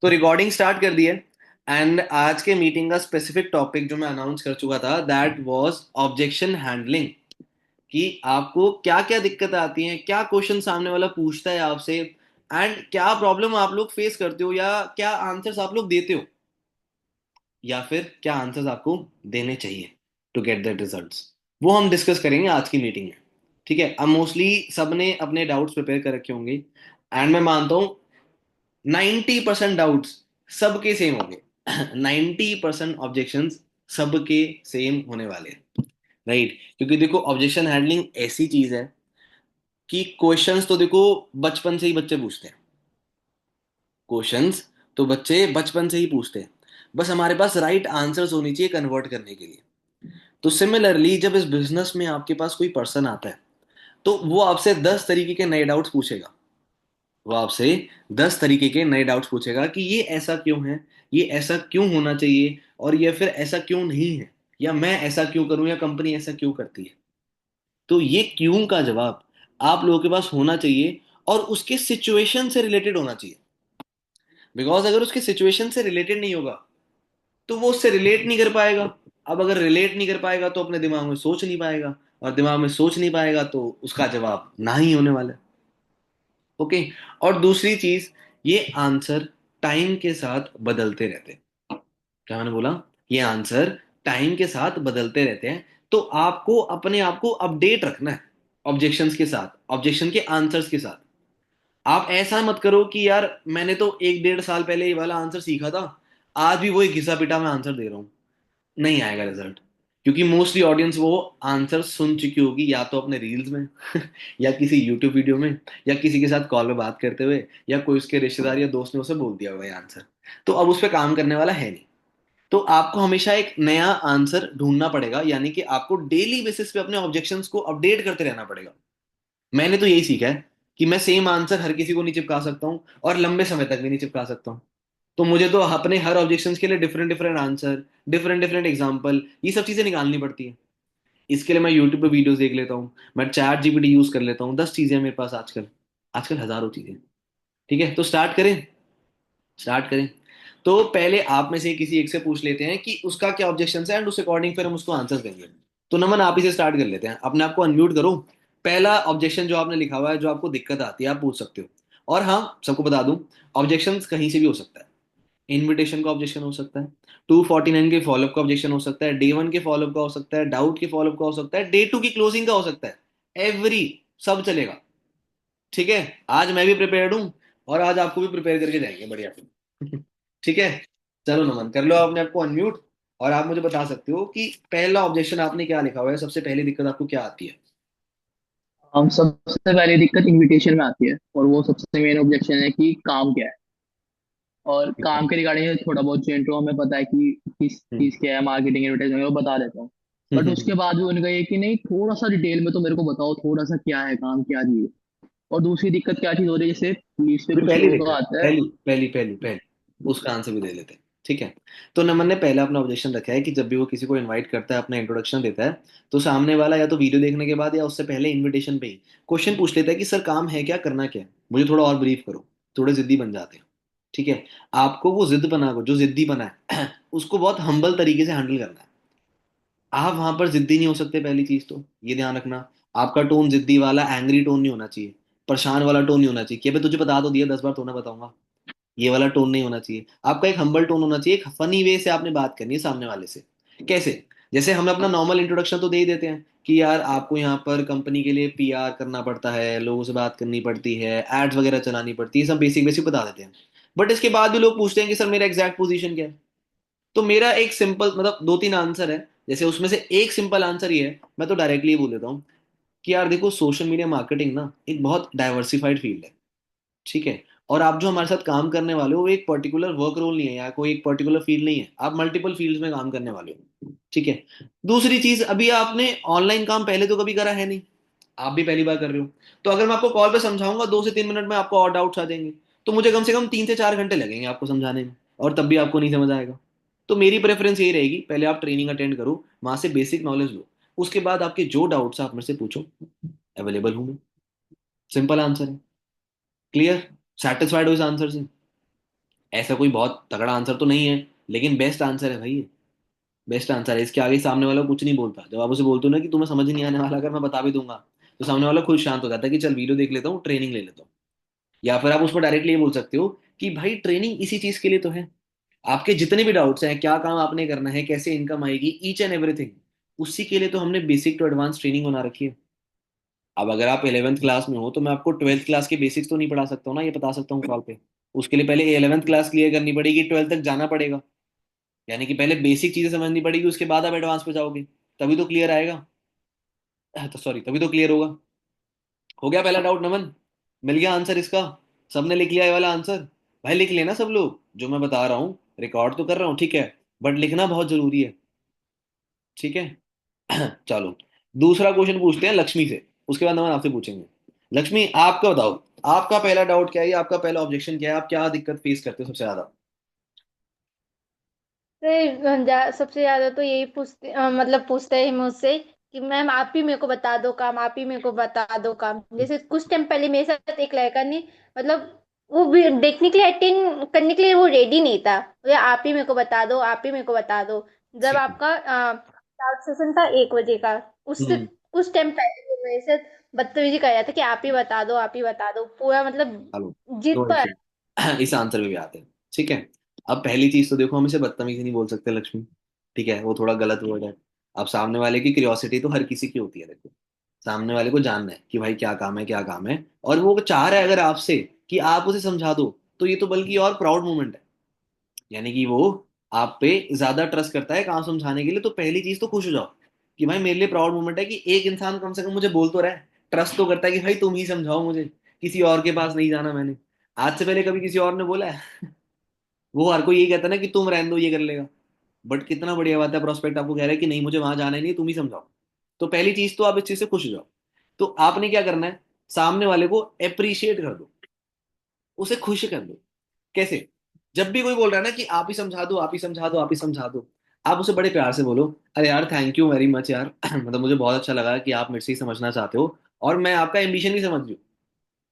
तो recording start कर दी है। एंड आज के मीटिंग का स्पेसिफिक टॉपिक जो मैं अनाउंस कर चुका था दैट वाज ऑब्जेक्शन हैंडलिंग। कि आपको क्या क्या दिक्कत आती है, क्या क्वेश्चन सामने वाला पूछता है आपसे, एंड क्या प्रॉब्लम आप लोग फेस करते हो, या क्या आंसर्स आप लोग देते हो, या फिर क्या आंसर्स आपको देने चाहिए टू गेट दैट रिजल्ट्स। वो हम डिस्कस करेंगे आज की मीटिंग में। ठीक है, अब मोस्टली सबने अपने डाउट्स प्रिपेयर कर रखे होंगे एंड मैं मानता हूँ 90% डाउट्स सबके सेम होंगे। 90% ऑब्जेक्शंस सबके सेम होने वाले हैं। राइट, क्योंकि देखो ऑब्जेक्शन हैंडलिंग ऐसी चीज है कि क्वेश्चंस तो देखो बचपन से ही बच्चे पूछते हैं। क्वेश्चंस तो बच्चे बचपन से ही पूछते हैं, बस हमारे पास राइट आंसर्स होनी चाहिए कन्वर्ट करने के लिए। तो सिमिलरली जब इस बिजनेस में आपके पास कोई पर्सन आता है तो वो आपसे 10 तरीके के नए डाउट्स पूछेगा। वो आपसे 10 तरीके के नए डाउट्स पूछेगा कि ये ऐसा क्यों है, ये ऐसा क्यों होना चाहिए, और ये फिर ऐसा क्यों नहीं है, या मैं ऐसा क्यों करूं, या कंपनी ऐसा क्यों करती है। तो ये क्यों का जवाब आप लोगों के पास होना चाहिए, और उसके सिचुएशन से रिलेटेड होना चाहिए। बिकॉज अगर उसके सिचुएशन से रिलेटेड नहीं होगा तो वो उससे रिलेट नहीं कर पाएगा। अब अगर रिलेट नहीं कर पाएगा तो अपने दिमाग में सोच नहीं पाएगा, और दिमाग में सोच नहीं पाएगा तो उसका जवाब ना ही होने वाला है। ओके। और दूसरी चीज, ये आंसर टाइम के साथ बदलते रहते हैं। क्या मैंने बोला? ये आंसर टाइम के साथ बदलते रहते हैं। तो आपको अपने आप को अपडेट रखना है ऑब्जेक्शंस के साथ, ऑब्जेक्शन के आंसर्स के साथ। आप ऐसा मत करो कि यार मैंने तो 1 1.5 साल पहले ये वाला आंसर सीखा था, आज भी वही घिसा पिटा मैं आंसर दे रहा हूं। नहीं आएगा रिजल्ट। क्योंकि मोस्टली ऑडियंस वो आंसर सुन चुकी होगी या तो अपने रील्स में या किसी यूट्यूब वीडियो में, या किसी के साथ कॉल में बात करते हुए, या कोई उसके रिश्तेदार या दोस्त ने उसे बोल दिया होगा ये आंसर। तो अब उस पर काम करने वाला है नहीं। तो आपको हमेशा एक नया आंसर ढूंढना पड़ेगा, यानी कि आपको डेली बेसिस पे अपने ऑब्जेक्शंस को अपडेट करते रहना पड़ेगा। मैंने तो यही सीखा है कि मैं सेम आंसर हर किसी को नहीं चिपका सकता हूँ, और लंबे समय तक भी नहीं चिपका सकता हूँ। तो मुझे तो अपने हर ऑब्जेक्शंस के लिए different different answer, different different example, ये सब चीजें निकालनी पड़ती है। इसके लिए मैं यूट्यूब पे वीडियोस देख लेता हूँ, मैं चैट जीपीटी यूज कर लेता हूँ। 10 चीजें हैं मेरे पास आजकल, आजकल हजारों चीजें। ठीक है, तो स्टार्ट करें। स्टार्ट करें। तो पहले आप में से किसी एक से पूछ लेते हैं कि उसका क्या ऑब्जेक्शन है, एंड उस अकॉर्डिंग फिर हम उसको आंसर देंगे। तो नमन, आप इसे स्टार्ट कर लेते हैं, अपने आप को अनम्यूट करो। पहला ऑब्जेक्शन जो आपने लिखा हुआ है, जो आपको दिक्कत आती है, आप पूछ सकते हो। और हाँ, सबको बता दूं, ऑब्जेक्शन कहीं से भी हो सकता है। इनविटेशन का ऑब्जेक्शन हो सकता है, 249 के फॉलोअप का ऑब्जेक्शन हो सकता है, डे 1 के फॉलोअप का हो सकता है, डाउट के फॉलोअप का हो सकता है, डे 2 की क्लोजिंग का हो सकता है। एवरी, सब चलेगा। ठीक है, आज मैं भी प्रिपेयर्ड हूँ, और आज आपको भी प्रिपेयर करके जाएंगे बढ़िया से। ठीक है। चलो नमन, कर लो अपने आप को अनम्यूट, और आप मुझे बता सकते हो कि पहला ऑब्जेक्शन आपने क्या लिखा हुआ है, सबसे पहली दिक्कत आपको क्या आती है। हम सबसे पहले दिक्कत इनविटेशन में आती है, और वो सबसे मेन ऑब्जेक्शन है कि काम क्या है। और ठीक है। काम के रिगार्डिंग थोड़ा बहुत जो इंट्रो हमें पता है कि किस हम्म चीज क्या है, मार्केटिंग एडवर्टाइजमेंट वो बता देता हूँ। हम्म बट हम्म, हम्म। उसके बाद भी उनका ये कि नहीं, थोड़ा सा डिटेल में तो मेरे को बताओ, थोड़ा सा क्या है काम, क्या चीज है। और दूसरी दिक्कत क्या चीज हो रही है, जैसे पुलिस पे जो कुछ पहली लोगों का दिक्कत, आता है। पहली पहली पहली पहली, उसका आंसर भी दे लेते हैं। ठीक है। तो नमन ने पहला अपना ऑब्जेक्शन रखा है कि जब भी वो किसी को इनवाइट करता है, अपना इंट्रोडक्शन देता है, तो सामने वाला या तो वीडियो देखने के बाद या उससे पहले इनविटेशन पे ही क्वेश्चन पूछ लेता है कि सर काम है क्या, करना क्या है, मुझे थोड़ा और ब्रीफ करो। थोड़े जिद्दी बन जाते हैं। ठीक है। आपको वो जिद बना को जो जिद्दी बना है उसको बहुत हम्बल तरीके से हैंडल करना है। आप वहां पर जिद्दी नहीं हो सकते, पहली चीज तो ये ध्यान रखना। आपका टोन जिद्दी वाला, एंग्री टोन नहीं होना चाहिए, परेशान वाला टोन नहीं होना चाहिए कि अबे तुझे बता तो दिया, 10 बार तो ना बताऊंगा। ये वाला टोन नहीं होना चाहिए। आपका एक हम्बल टोन होना चाहिए, एक फनी वे से आपने बात करनी है सामने वाले से। कैसे? जैसे हम अपना नॉर्मल इंट्रोडक्शन तो दे ही देते हैं कि यार आपको यहाँ पर कंपनी के लिए पीआर करना पड़ता है, लोगों से बात करनी पड़ती है, एड्स वगैरह चलानी पड़ती है, सब बेसिक बेसिक बता देते हैं। बट इसके बाद भी लोग पूछते हैं कि सर मेरा एग्जैक्ट पोजीशन क्या है। तो मेरा एक सिंपल, मतलब 2 3 आंसर है। जैसे उसमें से एक सिंपल आंसर ये है, मैं तो डायरेक्टली बोल देता हूँ कि यार देखो, सोशल मीडिया मार्केटिंग ना एक बहुत डाइवर्सिफाइड फील्ड है। ठीक है। और आप जो हमारे साथ काम करने वाले हो, वो एक पर्टिकुलर वर्क रोल नहीं है, या कोई एक पर्टिकुलर फील्ड नहीं है, आप मल्टीपल फील्ड्स में काम करने वाले हो। ठीक है। दूसरी चीज, अभी आपने ऑनलाइन काम पहले तो कभी करा है नहीं, आप भी पहली बार कर रहे हो। तो अगर मैं आपको कॉल पे समझाऊंगा 2 से 3 मिनट में, आपको और डाउट्स आ जाएंगे। तो मुझे कम से कम 3 से 4 घंटे लगेंगे आपको समझाने में, और तब भी आपको नहीं समझ आएगा। तो मेरी प्रेफरेंस यही रहेगी, पहले आप ट्रेनिंग अटेंड करो, वहां से बेसिक नॉलेज लो। उसके बाद आपके जो डाउट्स आप मेरे से पूछो, अवेलेबल हूँ मैं। सिंपल आंसर है। क्लियर? सेटिस्फाइड हो इस आंसर से? ऐसा कोई बहुत तगड़ा आंसर तो नहीं है, लेकिन बेस्ट आंसर है भाई ये। बेस्ट आंसर है, इसके आगे सामने वाला कुछ नहीं बोलता। जब आप उसे बोलते हो ना कि तुम्हें समझ नहीं आने वाला, अगर मैं बता भी दूंगा, तो सामने वाला खुद शांत हो जाता है कि चल वीडियो देख लेता हूँ, ट्रेनिंग ले लेता हूँ। या फिर आप उसको डायरेक्टली ये बोल सकते हो कि भाई ट्रेनिंग इसी चीज के लिए तो है। आपके जितने भी डाउट्स हैं, क्या काम आपने करना है, कैसे इनकम आएगी, ईच एंड एवरीथिंग, उसी के लिए तो हमने बेसिक टू एडवांस ट्रेनिंग बना रखी है। अब अगर आप 11th क्लास में हो तो मैं आपको 12th क्लास के बेसिक्स तो नहीं पढ़ा सकता हूँ ना, ये बता सकता हूँ कॉल पे। उसके लिए पहले 11th क्लास क्लियर करनी पड़ेगी, 12th तक जाना पड़ेगा। यानी कि पहले बेसिक चीजें समझनी पड़ेगी, उसके बाद आप एडवांस पे जाओगे, तभी तो क्लियर आएगा। तो सॉरी, तभी तो क्लियर होगा। हो गया पहला डाउट नमन, मिल गया आंसर इसका। सबने लिख लिया ये वाला आंसर? भाई लिख लेना सब लोग, जो मैं बता रहा हूँ रिकॉर्ड तो कर रहा हूँ, ठीक है, बट लिखना बहुत जरूरी है। ठीक है। चलो, दूसरा क्वेश्चन पूछते हैं लक्ष्मी से, उसके बाद नमन आपसे पूछेंगे। लक्ष्मी, आपका बताओ, आपका पहला डाउट क्या है, या आपका पहला ऑब्जेक्शन क्या है, आप क्या दिक्कत फेस करते हो सबसे ज्यादा? सबसे ज्यादा तो यही पूछते मतलब पूछते हैं मुझसे कि मैम आप ही मेरे को बता दो काम, आप ही मेरे को बता दो काम। जैसे कुछ टाइम पहले मेरे साथ एक लड़का ने, मतलब वो भी देखने के लिए, अटेंड करने के लिए वो रेडी नहीं था। बोले आप ही मेरे को बता दो, आप ही मेरे को बता दो। जब ठीक है। आपका क्लास सेशन था 1 बजे का, उससे हम्म। उस टाइम पहले वो मेरे से बदतमीजी कर रहा था कि आप ही बता दो, आप ही बता दो, पूरा मतलब चलो, जिद नो पर। इशू। इस आंसर में भी आते हैं। ठीक है। अब पहली चीज तो देखो, हम इसे बदतमीजी नहीं बोल सकते लक्ष्मी, ठीक है, वो थोड़ा गलत वर्ड है। अब सामने वाले की क्यूरियोसिटी तो हर किसी की होती है, देखो, सामने वाले को जानना है कि भाई क्या काम है, क्या काम है, और वो चाह रहा है अगर आपसे कि आप उसे समझा दो, तो ये तो बल्कि और प्राउड मोमेंट है। यानी कि वो आप पे ज्यादा ट्रस्ट करता है काम समझाने के लिए, तो पहली चीज तो खुश हो जाओ कि भाई मेरे लिए प्राउड मोमेंट है कि एक इंसान कम से कम मुझे बोल तो रहा है, ट्रस्ट तो करता है कि भाई तुम ही समझाओ मुझे, किसी और के पास नहीं जाना मैंने। आज से पहले कभी किसी और ने बोला है? वो हर कोई यही कहता है ना कि तुम रहने दो, ये कर लेगा। बट कितना बढ़िया बात है, प्रोस्पेक्ट आपको कह रहा है कि नहीं मुझे वहां जाना ही नहीं, तुम ही समझाओ। तो पहली चीज तो आप इस चीज से खुश हो जाओ। तो आपने क्या करना है, सामने वाले को अप्रिशिएट कर दो, उसे खुश कर दो। कैसे? जब भी कोई बोल रहा है ना कि आप ही समझा दो, आप ही समझा दो, आप ही समझा दो, आप उसे बड़े प्यार से बोलो, अरे यार थैंक यू वेरी मच यार, मतलब मुझे बहुत अच्छा लगा कि आप मेरे से ही समझना चाहते हो, और मैं आपका एम्बिशन भी समझ रही हूँ।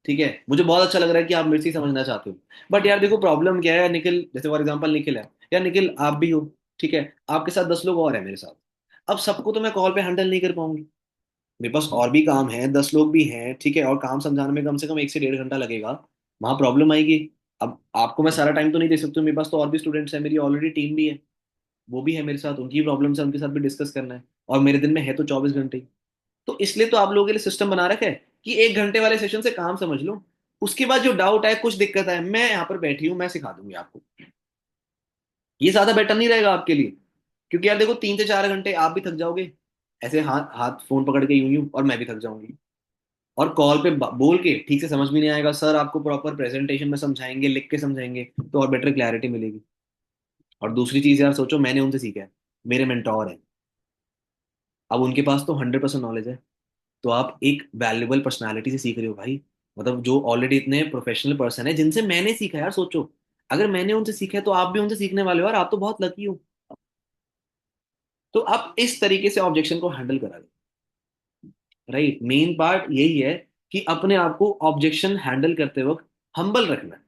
ठीक है, मुझे बहुत अच्छा लग रहा है कि आप मेरे से ही समझना चाहते हो। बट यार देखो प्रॉब्लम क्या है, निखिल जैसे फॉर एग्जाम्पल निखिल है, या निखिल आप भी हो, ठीक है, आपके साथ 10 लोग और हैं मेरे साथ। अब सबको तो मैं कॉल पे हैंडल नहीं कर पाऊंगी, मेरे पास और भी काम है, 10 लोग भी हैं, ठीक है, और काम समझाने में कम से कम 1 से 1.5 घंटा लगेगा। वहां प्रॉब्लम आएगी। अब आपको मैं सारा टाइम तो नहीं दे सकता हूँ, मेरे पास तो और भी स्टूडेंट्स हैं, मेरी ऑलरेडी टीम भी है, वो भी है मेरे साथ, उनकी प्रॉब्लम्स है, उनके साथ भी डिस्कस करना है। और मेरे दिन में है तो 24 घंटे ही। तो इसलिए तो आप लोगों के लिए सिस्टम बना रखा है कि 1 घंटे वाले सेशन से काम समझ लो, उसके बाद जो डाउट है, कुछ दिक्कत है, मैं यहाँ पर बैठी हूँ, मैं सिखा दूंगी आपको। ये ज्यादा बेटर नहीं रहेगा आपके लिए? क्योंकि यार देखो 3 से 4 घंटे आप भी थक जाओगे, ऐसे हाथ हाथ फोन पकड़ के यूं यूं, और मैं भी थक जाऊंगी। और कॉल पे बोल के ठीक से समझ भी नहीं आएगा, सर आपको प्रॉपर प्रेजेंटेशन में समझाएंगे, लिख के समझाएंगे, तो और बेटर क्लैरिटी मिलेगी। और दूसरी चीज यार सोचो, मैंने उनसे सीखा है, मेरे मेंटोर हैं, अब उनके पास तो 100% नॉलेज है। तो आप एक वैल्यूबल पर्सनालिटी से सीख रहे हो भाई, मतलब जो ऑलरेडी इतने प्रोफेशनल पर्सन है जिनसे मैंने सीखा। यार सोचो, अगर मैंने उनसे सीखा है तो आप भी उनसे सीखने वाले हो, और आप तो बहुत लकी हो। तो आप इस तरीके से ऑब्जेक्शन को हैंडल करा, राइट? मेन पार्ट यही है कि अपने आप को ऑब्जेक्शन हैंडल करते वक्त हम्बल रखना है।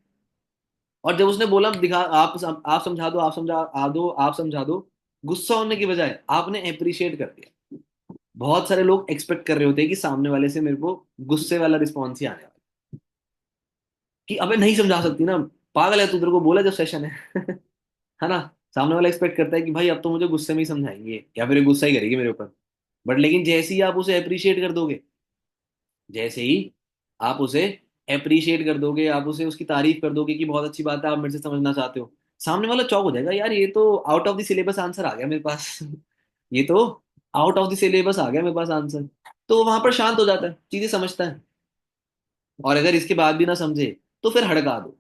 और जब उसने बोला दिखा, आप समझा दो, आप समझा आ दो, आप समझा दो, गुस्सा होने की बजाय आपने अप्रिशिएट कर दिया। बहुत सारे लोग एक्सपेक्ट कर रहे होते हैं कि सामने वाले से मेरे को गुस्से वाला रिस्पॉन्स ही आने वाला, कि अबे नहीं समझा सकती ना, पागल है तू, तेरे को बोला जब सेशन है। है ना? सामने वाला एक्सपेक्ट करता है कि भाई अब तो मुझे गुस्से में ही समझाएंगे, या फिर ये गुस्सा ही करेगी मेरे ऊपर। बट लेकिन जैसे ही आप उसे अप्रिशिएट कर दोगे, जैसे ही आप उसे अप्रिशिएट कर दोगे, आप उसे उसकी तारीफ कर दोगे कि बहुत अच्छी बात है, आप मेरे से समझना चाहते हो, सामने वाला चौक हो जाएगा, यार ये तो out of the syllabus answer आ गया मेरे पास। ये तो आउट ऑफ द सिलेबस आ गया मेरे पास आंसर। तो वो वहां पर शांत हो जाता है, चीजें समझता है। और अगर इसके बाद भी ना समझे, तो फिर हड़का दो।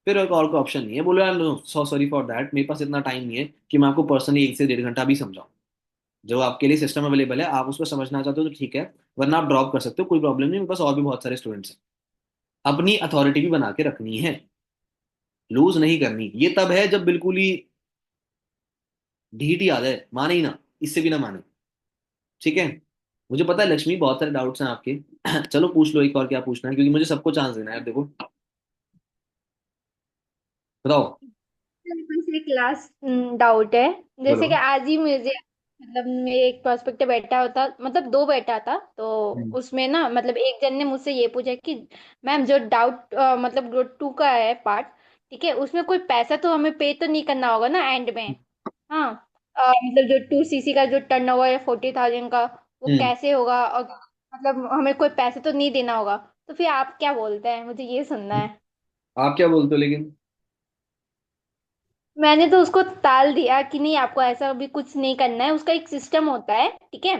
फिर एक और कोई ऑप्शन नहीं है, बोलो यार no, so sorry for that, मेरे पास इतना टाइम नहीं है कि मैं आपको पर्सनली 1 से 1.5 घंटा भी समझाऊं। जो आपके लिए सिस्टम अवेलेबल है, आप उसको समझना चाहते हो तो ठीक है, वरना आप ड्रॉप कर सकते हो, कोई प्रॉब्लम नहीं, मेरे पास और भी बहुत सारे स्टूडेंट्स हैं। अपनी अथॉरिटी भी बना के रखनी है, लूज नहीं करनी। ये तब है जब बिल्कुल ही ढीठ ही आ जाए, माने ही ना, इससे भी ना माने। ठीक है। मुझे पता है लक्ष्मी बहुत सारे डाउट्स हैं आपके। चलो पूछ लो एक और, क्या पूछना है, क्योंकि मुझे सबको चांस देना है यार, देखो, बताओ। मेरे पास एक लास्ट डाउट है। जैसे कि बोलो। आज ही मुझे मतलब मेरे एक प्रोस्पेक्टर बैठा होता, मतलब दो बैठा था, तो हम्म। उसमें ना मतलब एक जन ने मुझसे ये पूछा कि मैम जो डाउट मतलब ग्रुप 2 का है पार्ट, ठीक है, उसमें कोई पैसा तो हमें पे तो नहीं करना होगा ना एंड में? हाँ। मतलब जो 2 सीसी का जो टर्नओवर है 40,000 का, वो हम्म। कैसे होगा? और मतलब हमें कोई पैसे तो नहीं देना होगा? तो फिर आप क्या बोलते हैं, मुझे ये सुनना है। आप क्या बोलते हो लेकिन? मैंने तो उसको टाल दिया कि नहीं, आपको ऐसा भी कुछ नहीं करना है, उसका एक सिस्टम होता है, ठीक है,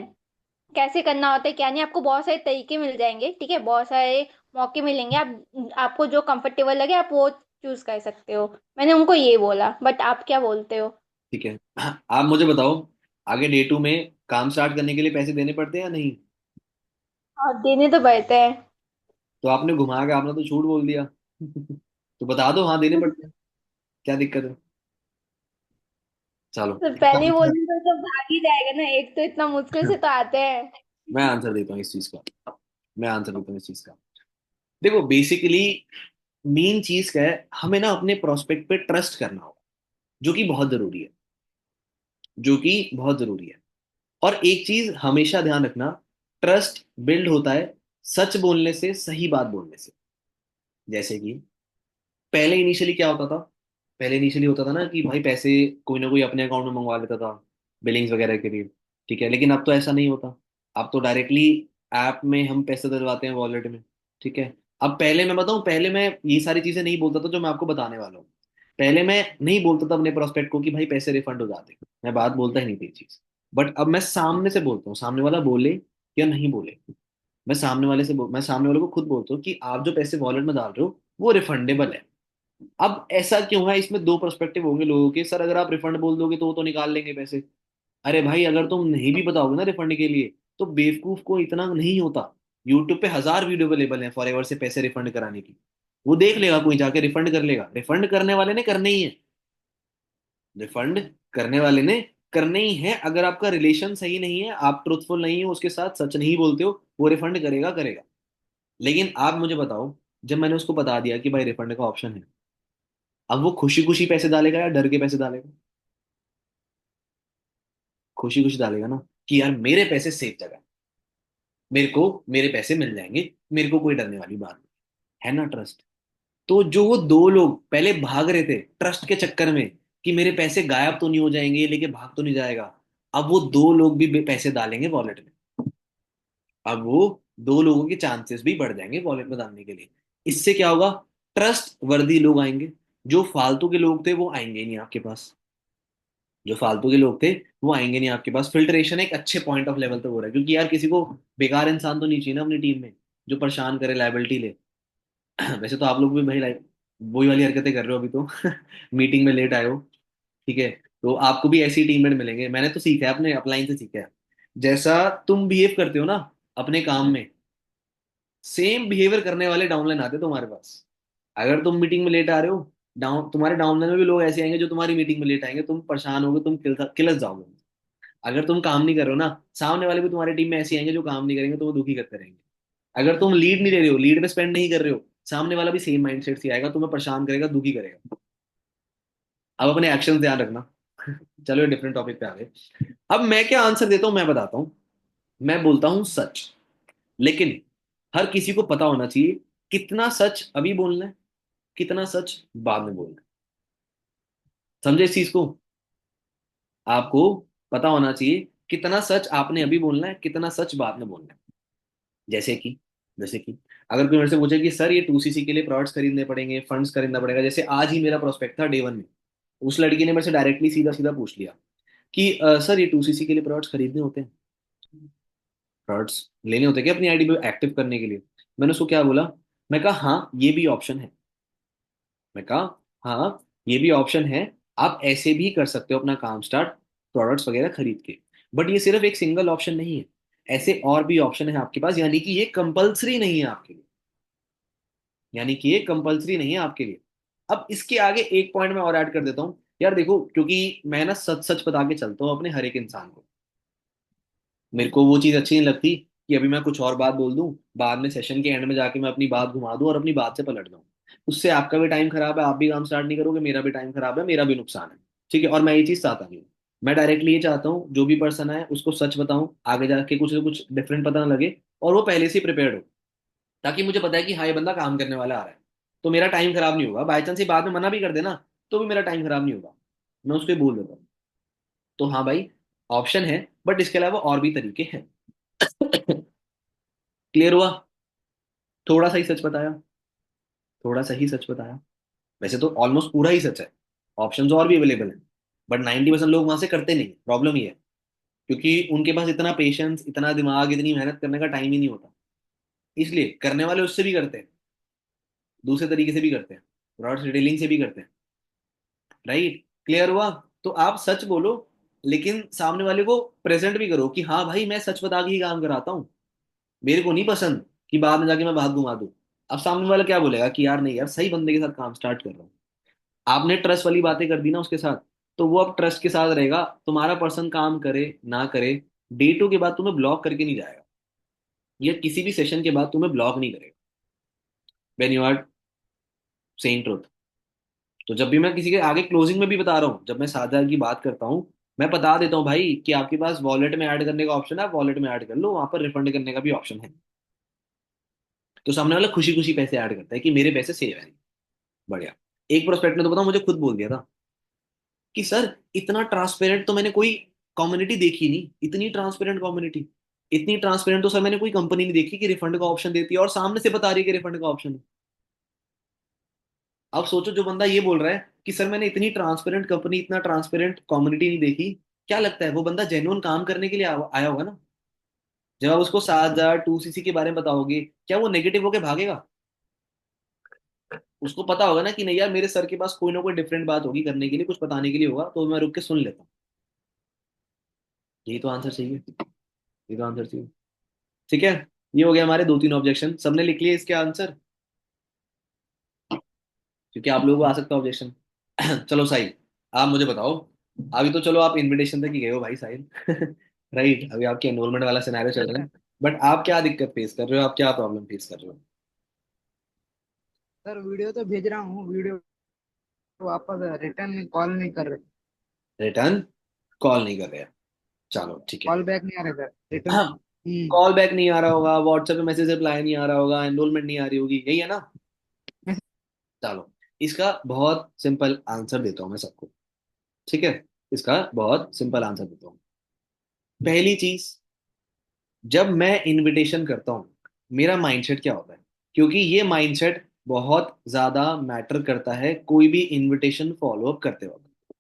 कैसे करना होता है क्या नहीं, आपको बहुत सारे तरीके मिल जाएंगे, ठीक है, बहुत सारे मौके मिलेंगे, आप आपको जो कंफर्टेबल लगे आप वो चूज कर सकते हो। मैंने उनको ये बोला, बट आप क्या बोलते हो? ठीक है। आप मुझे बताओ, आगे डे 2 में काम स्टार्ट करने के लिए पैसे देने पड़ते हैं या नहीं? और देने तो पड़ते हैं। तो आपने घुमा के आपने तो झूठ बोल दिया। तो बता दो, हाँ देने पड़ते हैं। क्या दिक्कत है? चलो। तो पहले ही बोलने तो सब भाग ही जाएगा ना, एक तो इतना मुश्किल से तो आते हैं। मैं आंसर देता हूँ इस चीज का। मैं आंसर देता हूँ इस चीज का। देखो बेसिकली मेन चीज क्या है, हमें ना अपने प्रोस्पेक्ट पे ट्रस्ट करना होगा, जो कि बहुत जरूरी है। जो कि बहुत जरूरी है। और एक चीज हमेशा ध्यान रखना, ट्रस्ट बिल्ड होता है सच बोलने से, सही बात बोलने से। जैसे कि पहले इनिशियली क्या होता था? पहले इनिशियली होता था ना कि भाई पैसे कोई ना कोई अपने अकाउंट में मंगवा लेता था, बिलिंग्स वगैरह के लिए। ठीक है, लेकिन अब तो ऐसा नहीं होता। अब तो डायरेक्टली ऐप में हम पैसे डलवाते हैं वॉलेट में। ठीक है। अब पहले मैं बताऊं, पहले मैं ये सारी चीजें नहीं बोलता था जो मैं आपको बताने वाला हूँ। पहले मैं नहीं बोलता था अपने प्रोस्पेक्ट को कि भाई पैसे रिफंड हो जाते, मैं बात बोलता ही नहीं थी ये चीज। बट अब मैं सामने से बोलता हूँ, सामने वाला बोले या नहीं बोले, मैं सामने वाले को खुद बोलता हूँ कि आप जो पैसे वॉलेट में डाल रहे हो वो रिफंडेबल है। अब ऐसा क्यों है, इसमें दो पर्सपेक्टिव होंगे लोगों के। सर अगर आप रिफंड बोल दोगे तो वो तो निकाल लेंगे पैसे। अरे भाई अगर तुम नहीं भी बताओगे ना रिफंड के लिए, तो बेवकूफ को इतना नहीं होता। यूट्यूब पे हजार वीडियो अवेलेबल है फॉर एवर से पैसे रिफंड कराने की। वो देख लेगा, कोई जाके रिफंड कर लेगा। रिफंड करने वाले ने करने ही है। रिफंड करने वाले ने करने ही है। अगर आपका रिलेशन सही नहीं है, आप ट्रुथफुल नहीं हो उसके साथ, सच नहीं बोलते हो, वो रिफंड करेगा करेगा। लेकिन आप मुझे बताओ, जब मैंने उसको बता दिया कि भाई रिफंड का ऑप्शन है, अब वो खुशी खुशी पैसे डालेगा या डर के पैसे डालेगा? खुशी खुशी डालेगा ना, कि यार मेरे पैसे सेफ जगह, मेरे को मेरे पैसे मिल जाएंगे, मेरे को कोई डरने वाली बात नहीं। है ना ट्रस्ट? तो जो वो दो लोग पहले भाग रहे थे ट्रस्ट के चक्कर में कि मेरे पैसे गायब तो नहीं हो जाएंगे, ये लेके भाग तो नहीं जाएगा, अब वो दो लोग भी पैसे डालेंगे वॉलेट में। अब वो दो लोगों के चांसेस भी बढ़ जाएंगे वॉलेट में डालने के लिए। इससे क्या होगा? ट्रस्ट वर्दी लोग आएंगे। जो फालतू के लोग थे वो आएंगे ही नहीं आपके पास। जो फालतू के लोग थे वो आएंगे नहीं आपके पास। फिल्ट्रेशन एक अच्छे पॉइंट ऑफ लेवल तक हो रहा है, क्योंकि यार किसी को बेकार इंसान तो नहीं चाहिए ना अपनी टीम में, जो परेशान करे, लाइबिलिटी ले। वैसे तो आप लोग भी भाई वही वाली हरकतें कर रहे हो अभी तो। मीटिंग में लेट आए हो। ठीक है। तो आपको भी ऐसे ही टीममेट मिलेंगे। मैंने तो सीखा है, अपने अपलाइन से सीखा है। जैसा तुम बिहेव करते हो ना अपने काम में, सेम बिहेवियर करने वाले डाउनलाइन आते हैं तुम्हारे पास। अगर तुम मीटिंग में लेट आ रहे हो, तुम्हारे डाउनलाइन में भी लोग ऐसे आएंगे जो तुम्हारी मीटिंग में लेट आएंगे, तुम परेशान होगे, तुम किलस जाओगे। अगर तुम काम नहीं कर रहे हो ना, सामने वाले भी तुम्हारी टीम में ऐसे आएंगे जो काम नहीं करेंगे, तो वो दुखी करते रहेंगे। अगर तुम लीड नहीं ले रहे हो, लीड में स्पेंड नहीं कर रहे हो, सामने वाला भी सेम माइंडसेट से आएगा, तुम्हें परेशान करेगा, दुखी करेगा। अब अपने एक्शन ध्यान रखना। चलो डिफरेंट टॉपिक पे आ गए। अब मैं क्या आंसर देता हूं मैं बताता हूं। मैं बोलता हूं सच। लेकिन हर किसी को पता होना चाहिए कितना सच अभी बोलना है, कितना सच बाद में बोलना है। समझे इस चीज को? आपको पता होना चाहिए कितना सच आपने अभी बोलना है, कितना सच बाद में बोलना है। जैसे कि जैसे कि अगर कोई मेरे से पूछे कि सर ये 2 सीसी के लिए प्रोडक्ट्स खरीदने पड़ेंगे, फंड्स खरीदना पड़ेगा, जैसे आज ही मेरा प्रोस्पेक्ट था डे 1 में। उस लड़की ने मेरे से डायरेक्टली सीधा सीधा पूछ लिया कि सर ये 2 सीसी के लिए प्रोडक्ट्स खरीदने होते हैं, प्रोडक्ट्स लेने होते हैं क्या अपनी आईडी पे एक्टिव करने के लिए? मैंने उसको क्या बोला? मैं कहा हाँ ये भी ऑप्शन है। मैं कहा हाँ ये भी ऑप्शन है। आप ऐसे भी कर सकते हो अपना काम स्टार्ट, प्रोडक्ट्स वगैरह खरीद के। बट ये सिर्फ एक सिंगल ऑप्शन नहीं है, ऐसे और भी ऑप्शन है आपके पास। यानी कि ये कंपलसरी नहीं है आपके लिए। यानी कि ये कंपलसरी नहीं है आपके लिए। अब इसके आगे एक पॉइंट मैं और ऐड कर देता हूँ। यार देखो, क्योंकि मैं ना सच सच बता के चलता हूँ अपने हर एक इंसान को। मेरे को वो चीज़ अच्छी नहीं लगती कि अभी मैं कुछ और बात बोल दूं, बाद में सेशन के एंड में जाके मैं अपनी बात घुमा दूं और अपनी बात से पलट दूं। उससे आपका भी टाइम खराब है, आप भी काम स्टार्ट नहीं करोगे, मेरा भी टाइम खराब है, मेरा भी नुकसान है। ठीक है, और मैं ये चीज चाहता नहीं हूँ। मैं डायरेक्टली ये चाहता हूँ जो भी पर्सन है उसको सच बताऊं, आगे जाके कुछ ना कुछ डिफरेंट पता ना लगे, और वो पहले से प्रिपेयर्ड हो, ताकि मुझे पता है कि हाँ ये बंदा काम करने वाला आ रहा है, तो मेरा टाइम खराब नहीं होगा। बाई चांस ये बाद में मना भी कर देना तो भी मेरा टाइम खराब नहीं होगा, मैं उसको ही बोल देता हूँ। तो हाँ भाई, ऑप्शन है, बट इसके अलावा और भी तरीके हैं। क्लियर हुआ? थोड़ा सा ही सच बताया, थोड़ा सा ही सच बताया। वैसे तो ऑलमोस्ट पूरा ही सच है, ऑप्शंस और भी अवेलेबल हैं, बट 90% लोग वहां से करते नहीं, प्रॉब्लम ये है। क्योंकि उनके पास इतना पेशेंस, इतना दिमाग, इतनी मेहनत करने का टाइम ही नहीं होता। इसलिए करने वाले उससे भी करते हैं, दूसरे तरीके से भी करते हैं, फ्रॉड डीलिंग से भी करते हैं। राइट? क्लियर हुआ? तो आप सच बोलो, लेकिन सामने वाले को प्रेजेंट भी करो कि हाँ भाई मैं सच बता के ही काम कराता हूँ, मेरे को नहीं पसंद कि बाद में जाके मैं बात घुमा दूं। अब सामने वाला क्या बोलेगा कि यार नहीं यार, सही बंदे के साथ काम स्टार्ट कर रहा हूँ। आपने ट्रस्ट वाली बातें कर दी ना उसके साथ, तो वो अब ट्रस्ट के साथ रहेगा। तुम्हारा पर्सन काम करे ना करे, डे टू के बाद तुम्हें ब्लॉक करके नहीं जाएगा, या किसी भी सेशन के बाद तुम्हें ब्लॉक नहीं करेगा, when you are saying truth. तो जब भी मैं किसी के आगे क्लोजिंग में भी बता रहा हूँ, जब मैं साझा की बात करता हूँ, मैं बता देता हूँ भाई कि आपके पास वॉलेट में ऐड करने का ऑप्शन है, आप वॉलेट में ऐड कर लो, वहां पर रिफंड करने का भी ऑप्शन है। तो सामने वाला खुशी खुशी पैसे ऐड करता है कि मेरे पैसे सेव है। बढ़िया। एक प्रोस्पेक्ट ने तो बताओ मुझे खुद बोल दिया था कि सर इतना ट्रांसपेरेंट तो मैंने कोई कम्युनिटी देखी नहीं, इतनी ट्रांसपेरेंट कम्युनिटी, इतनी ट्रांसपेरेंट तो सर मैंने कोई कंपनी नहीं देखी कि रिफंड का ऑप्शन देती है और सामने से बता रही है कि रिफंड का ऑप्शन है। अब सोचो, जो बंदा ये बोल रहा है कि सर मैंने इतनी ट्रांसपेरेंट कंपनी, इतना ट्रांसपेरेंट कम्युनिटी नहीं देखी, क्या लगता है वो बंदा जेन्युइन काम करने के लिए आया होगा ना? जब आप उसको 7,000 2cc के बारे में बताओगे, क्या वो नेगेटिव होके भागेगा? उसको पता होगा ना कि नहीं यार, मेरे सर के पास कोई ना कोई डिफरेंट बात होगी करने के लिए, कुछ बताने के लिए होगा, तो मैं रुक के सुन लेता हूँ। यही तो आंसर चाहिए, यही तो आंसर चाहिए। ठीक है, ये हो गया हमारे 2-3 ऑब्जेक्शन, सबने लिख लिए इसके आंसर? क्योंकि आप लोगों को आ सकता है ऑब्जेक्शन। चलो साहिल, आप मुझे बताओ। अभी तो चलो आप इनविटेशन तक ही गए हो भाई साहिल। राइट, अभी आपके एनरोलमेंट वाला सिनेरियो चल रहा है, बट आप क्या दिक्कत फेस कर रहे हो, आप क्या प्रॉब्लम फेस कर रहे हो? सर वीडियो तो भेज रहा हूँ, वीडियो वापस रिटर्न कॉल नहीं कर रहे। रिटर्न कॉल नहीं कर रहे हैं? चलो ठीक है। कॉल बैक नहीं आ रहा सर, रिटर्न। हाँ, कॉल बैक नहीं आ रहा होगा, व्हाट्सएप पे मैसेज रिप्लाई नहीं आ रहा होगा, एनरोलमेंट नहीं आ रही होगी, यही है ना? चलो, इसका बहुत सिंपल आंसर देता हूँ मैं सबको। ठीक है, इसका बहुत सिंपल आंसर देता हूँ। पहली चीज, जब मैं इनविटेशन करता हूँ, मेरा माइंडसेट क्या होता है? क्योंकि ये माइंडसेट बहुत ज्यादा मैटर करता है कोई भी इनविटेशन फॉलो अप करते वक्त।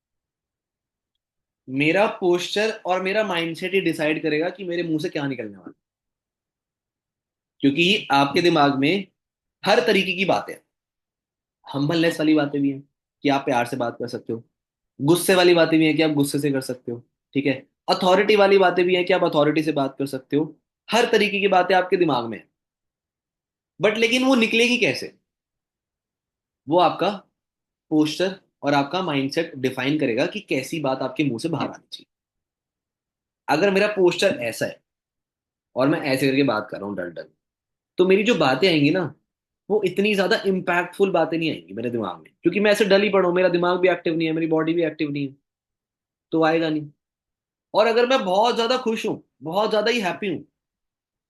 मेरा पोस्चर और मेरा माइंडसेट ही डिसाइड करेगा कि मेरे मुंह से क्या निकलने वाला है। क्योंकि आपके दिमाग में हर तरीके की बातें हैं। हम्बलनेस वाली बातें भी हैं कि आप प्यार से बात कर सकते हो, गुस्से वाली बातें भी हैं कि आप गुस्से से कर सकते हो, ठीक है, अथॉरिटी वाली बातें भी हैं कि आप अथॉरिटी से बात कर सकते हो। हर तरीके की बातें आपके दिमाग में हैं, बट लेकिन वो निकलेगी कैसे? वो आपका पोस्चर और आपका माइंडसेट डिफाइन करेगा कि कैसी बात आपके मुंह से बाहर आनी चाहिए। अगर मेरा पोस्चर ऐसा है और मैं ऐसे करके बात कर रहा हूँ डल डल, तो मेरी जो बातें आएंगी ना, वो इतनी ज्यादा इम्पैक्टफुल बातें नहीं आएंगी मेरे दिमाग में, क्योंकि मैं ऐसे डल ही पड़ा हूँ, मेरा दिमाग भी एक्टिव नहीं है, मेरी बॉडी भी एक्टिव नहीं है, तो आएगा नहीं। और अगर मैं बहुत ज्यादा खुश हूँ, बहुत ज्यादा ही हैप्पी हूँ,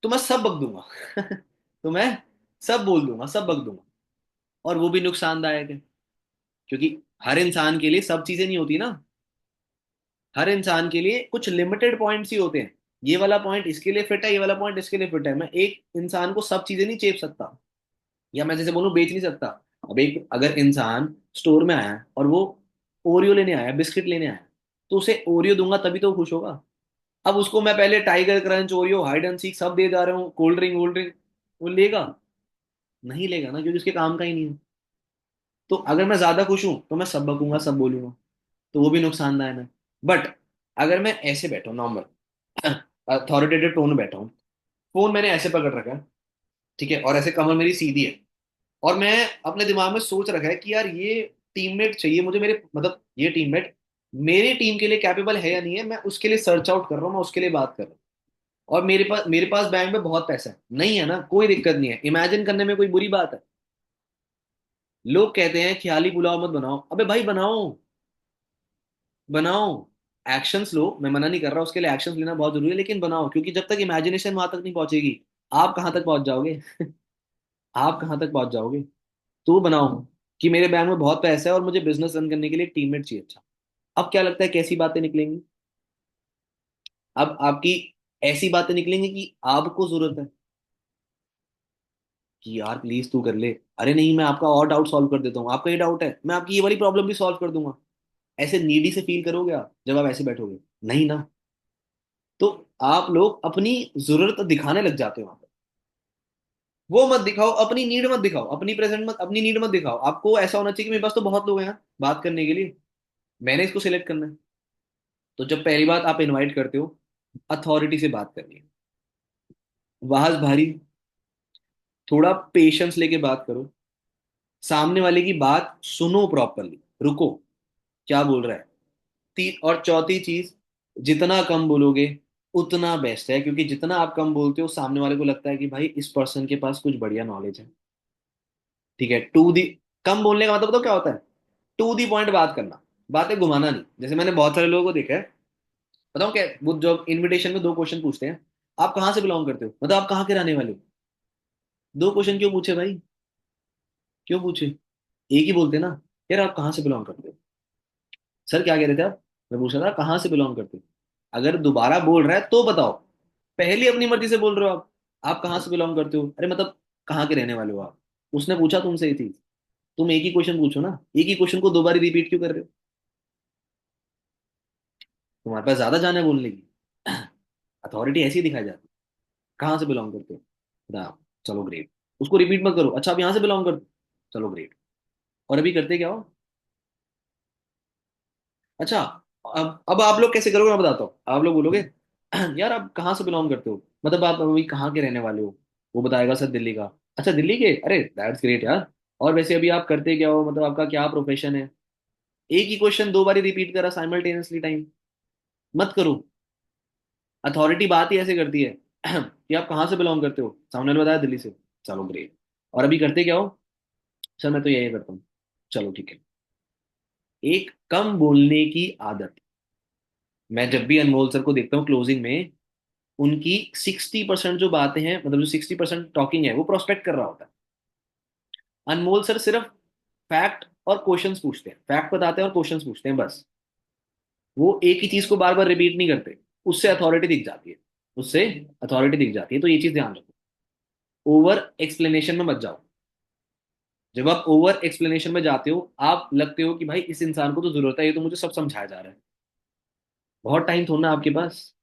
तो मैं सब बक दूंगा। तो मैं सब बोल दूंगा, सब बक दूंगा, और वो भी नुकसानदायक है। क्योंकि हर इंसान के लिए सब चीजें नहीं होती ना, हर इंसान के लिए कुछ लिमिटेड पॉइंट्स ही होते हैं। ये वाला पॉइंट इसके लिए फिट है, ये वाला पॉइंट इसके लिए फिट है, मैं एक इंसान को सब चीजें नहीं चेप सकता, या मैं जैसे बोलूं बेच नहीं सकता। अब एक अगर इंसान स्टोर में आया और वो ओरियो लेने आया, बिस्किट लेने आया, तो उसे ओरियो दूंगा तभी तो वो खुश होगा। अब उसको मैं पहले tiger crunch, Oreo, hide and seek सब दे जा रहा हूँ, कोल्ड ड्रिंक वोल्ड ड्रिंक, वो लेगा? नहीं लेगा ना, क्योंकि उसके काम का ही नहीं है। तो अगर मैं ज्यादा खुश हूं तो मैं सब बकूंगा, सब बोलूंगा, तो वो भी नुकसानदायक है। बट अगर मैं ऐसे बैठा हूँ नॉर्मल, अथॉरिटेटिव टोन में बैठा हूँ, फोन मैंने ऐसे पकड़ रखा है, ठीक है, और ऐसे कमर मेरी सीधी है, और मैं अपने दिमाग में सोच रखा है कि यार ये टीममेट चाहिए मुझे, मेरे मतलब ये टीममेट मेरी टीम के लिए कैपेबल है या नहीं है, मैं उसके लिए सर्च आउट कर रहा हूँ, मैं उसके लिए बात कर रहा हूँ। और मेरे पास बैंक में बहुत पैसा है, नहीं है ना, कोई दिक्कत नहीं है, इमेजिन करने में कोई बुरी बात है? लोग कहते हैं ख्याली पुलाव मत बनाओ, अबे भाई बनाओ, बनाओ, एक्शंस लो, मैं मना नहीं कर रहा, उसके लिए एक्शंस लेना बहुत जरूरी है, लेकिन बनाओ, क्योंकि जब तक इमेजिनेशन वहां तक नहीं पहुंचेगी, आप कहाँ तक पहुंच जाओगे? आप कहाँ तक पहुंच जाओगे? तो बनाओ कि मेरे बैंक में बहुत पैसा है और मुझे बिजनेस रन करने के लिए टीममेट चाहिए। अच्छा, अब क्या लगता है कैसी बातें निकलेंगी? अब आपकी ऐसी बातें निकलेंगी कि आपको जरूरत है कि यार प्लीज तू कर ले, अरे नहीं मैं आपका और डाउट सॉल्व कर देता हूँ, आपका ये डाउट है मैं आपकी ये वाली प्रॉब्लम भी सॉल्व कर दूंगा। ऐसे नीडी से फील करोगे आप जब आप ऐसे बैठोगे? नहीं ना। तो आप लोग अपनी जरूरत दिखाने लग जाते हो वहां पर। वो मत दिखाओ, अपनी नीड मत दिखाओ, अपनी प्रेजेंट मत, अपनी नीड मत दिखाओ। आपको ऐसा होना चाहिए कि मेरे पास तो बहुत लोग हैं यार बात करने के लिए, मैंने इसको सिलेक्ट करना है। तो जब पहली बात आप इनवाइट करते हो, अथॉरिटी से बात करनी है, आवाज भारी, थोड़ा पेशेंस लेके बात करो, सामने वाले की बात सुनो प्रॉपरली, रुको क्या बोल रहा है। और चौथी चीज, जितना कम बोलोगे उतना बेस्ट है, क्योंकि जितना आप कम बोलते हो सामने वाले को लगता है कि भाई इस पर्सन के पास कुछ बढ़िया नॉलेज है। ठीक है, टू दी, कम बोलने का मतलब तो क्या होता है? टू दी पॉइंट बात करना, बातें घुमाना नहीं। जैसे मैंने बहुत सारे लोगों को देखा है, बताऊं क्या, वो जो इनविटेशन में दो क्वेश्चन पूछते हैं, आप कहाँ से बिलोंग करते हो, मतलब आप कहाँ के रहने वाले हो। दो क्वेश्चन क्यों पूछे भाई? क्यों पूछे? एक ही बोलते ना, यार आप कहाँ से बिलोंग करते हो। सर क्या कह रहे थे आप? मैं पूछ रहा था कहाँ से बिलोंग करते हो। अगर दोबारा बोल रहा है तो बताओ, पहली अपनी मर्जी से बोल रहे हो आप कहाँ से बिलोंग करते हो, अरे मतलब कहाँ के रहने वाले हो आप। उसने पूछा तुमसे ये चीज, तुम एक ही क्वेश्चन पूछो ना, एक ही क्वेश्चन को दो बार रिपीट क्यों कर रहे हो? तुम्हारे पास ज्यादा जान है बोलने की। अथॉरिटी ऐसी दिखाई जाती है। कहाँ से बिलोंग करते हो, बता, चलो ग्रेट। उसको रिपीट मत करो, अच्छा आप यहाँ से बिलोंग करते हो, चलो ग्रेट। और अभी करते क्या हो? अच्छा, अब आप लोग कैसे करोगे मैं बताता हूँ। आप लोग बोलोगे यार आप कहाँ से बिलोंग करते हो, मतलब आप अभी कहाँ के रहने वाले हो। वो बताएगा सर दिल्ली का। अच्छा दिल्ली के, अरे दैट्स ग्रेट यार। और वैसे अभी आप करते क्या हो, मतलब आपका क्या प्रोफेशन है। एक ही क्वेश्चन दो बार रिपीट करा साइमल्टेनियसली टाइम, मत करो। अथॉरिटी बात ही ऐसे करती है कि आप कहाँ से बिलोंग करते हो, सामने वाले बताया दिल्ली से, चलो ग्रेट। और अभी करते क्या हो, सर मैं तो यही करता हूँ, चलो ठीक है। एक कम बोलने की आदत, मैं जब भी अनमोल सर को देखता हूँ क्लोजिंग में, उनकी 60% जो बातें हैं, मतलब जो 60% टॉकिंग है वो प्रोस्पेक्ट कर रहा होता है। अनमोल सर सिर्फ फैक्ट और क्वेश्चंस पूछते हैं, फैक्ट बताते हैं और क्वेश्चंस पूछते हैं बस। वो एक ही चीज को बार बार रिपीट नहीं करते। उससे अथॉरिटी दिख जाती है, उससे अथॉरिटी दिख जाती है। तो ये चीज ध्यान रखो, ओवर एक्सप्लेनेशन में मत जाओ। जब आप ओवर एक्सप्लेनेशन में जाते हो, आप लगते हो कि भाई इस इंसान को तो जरूरत है, ये तो मुझे सब समझाया जा रहा है, बहुत टाइम थोड़ा ना आपके पास।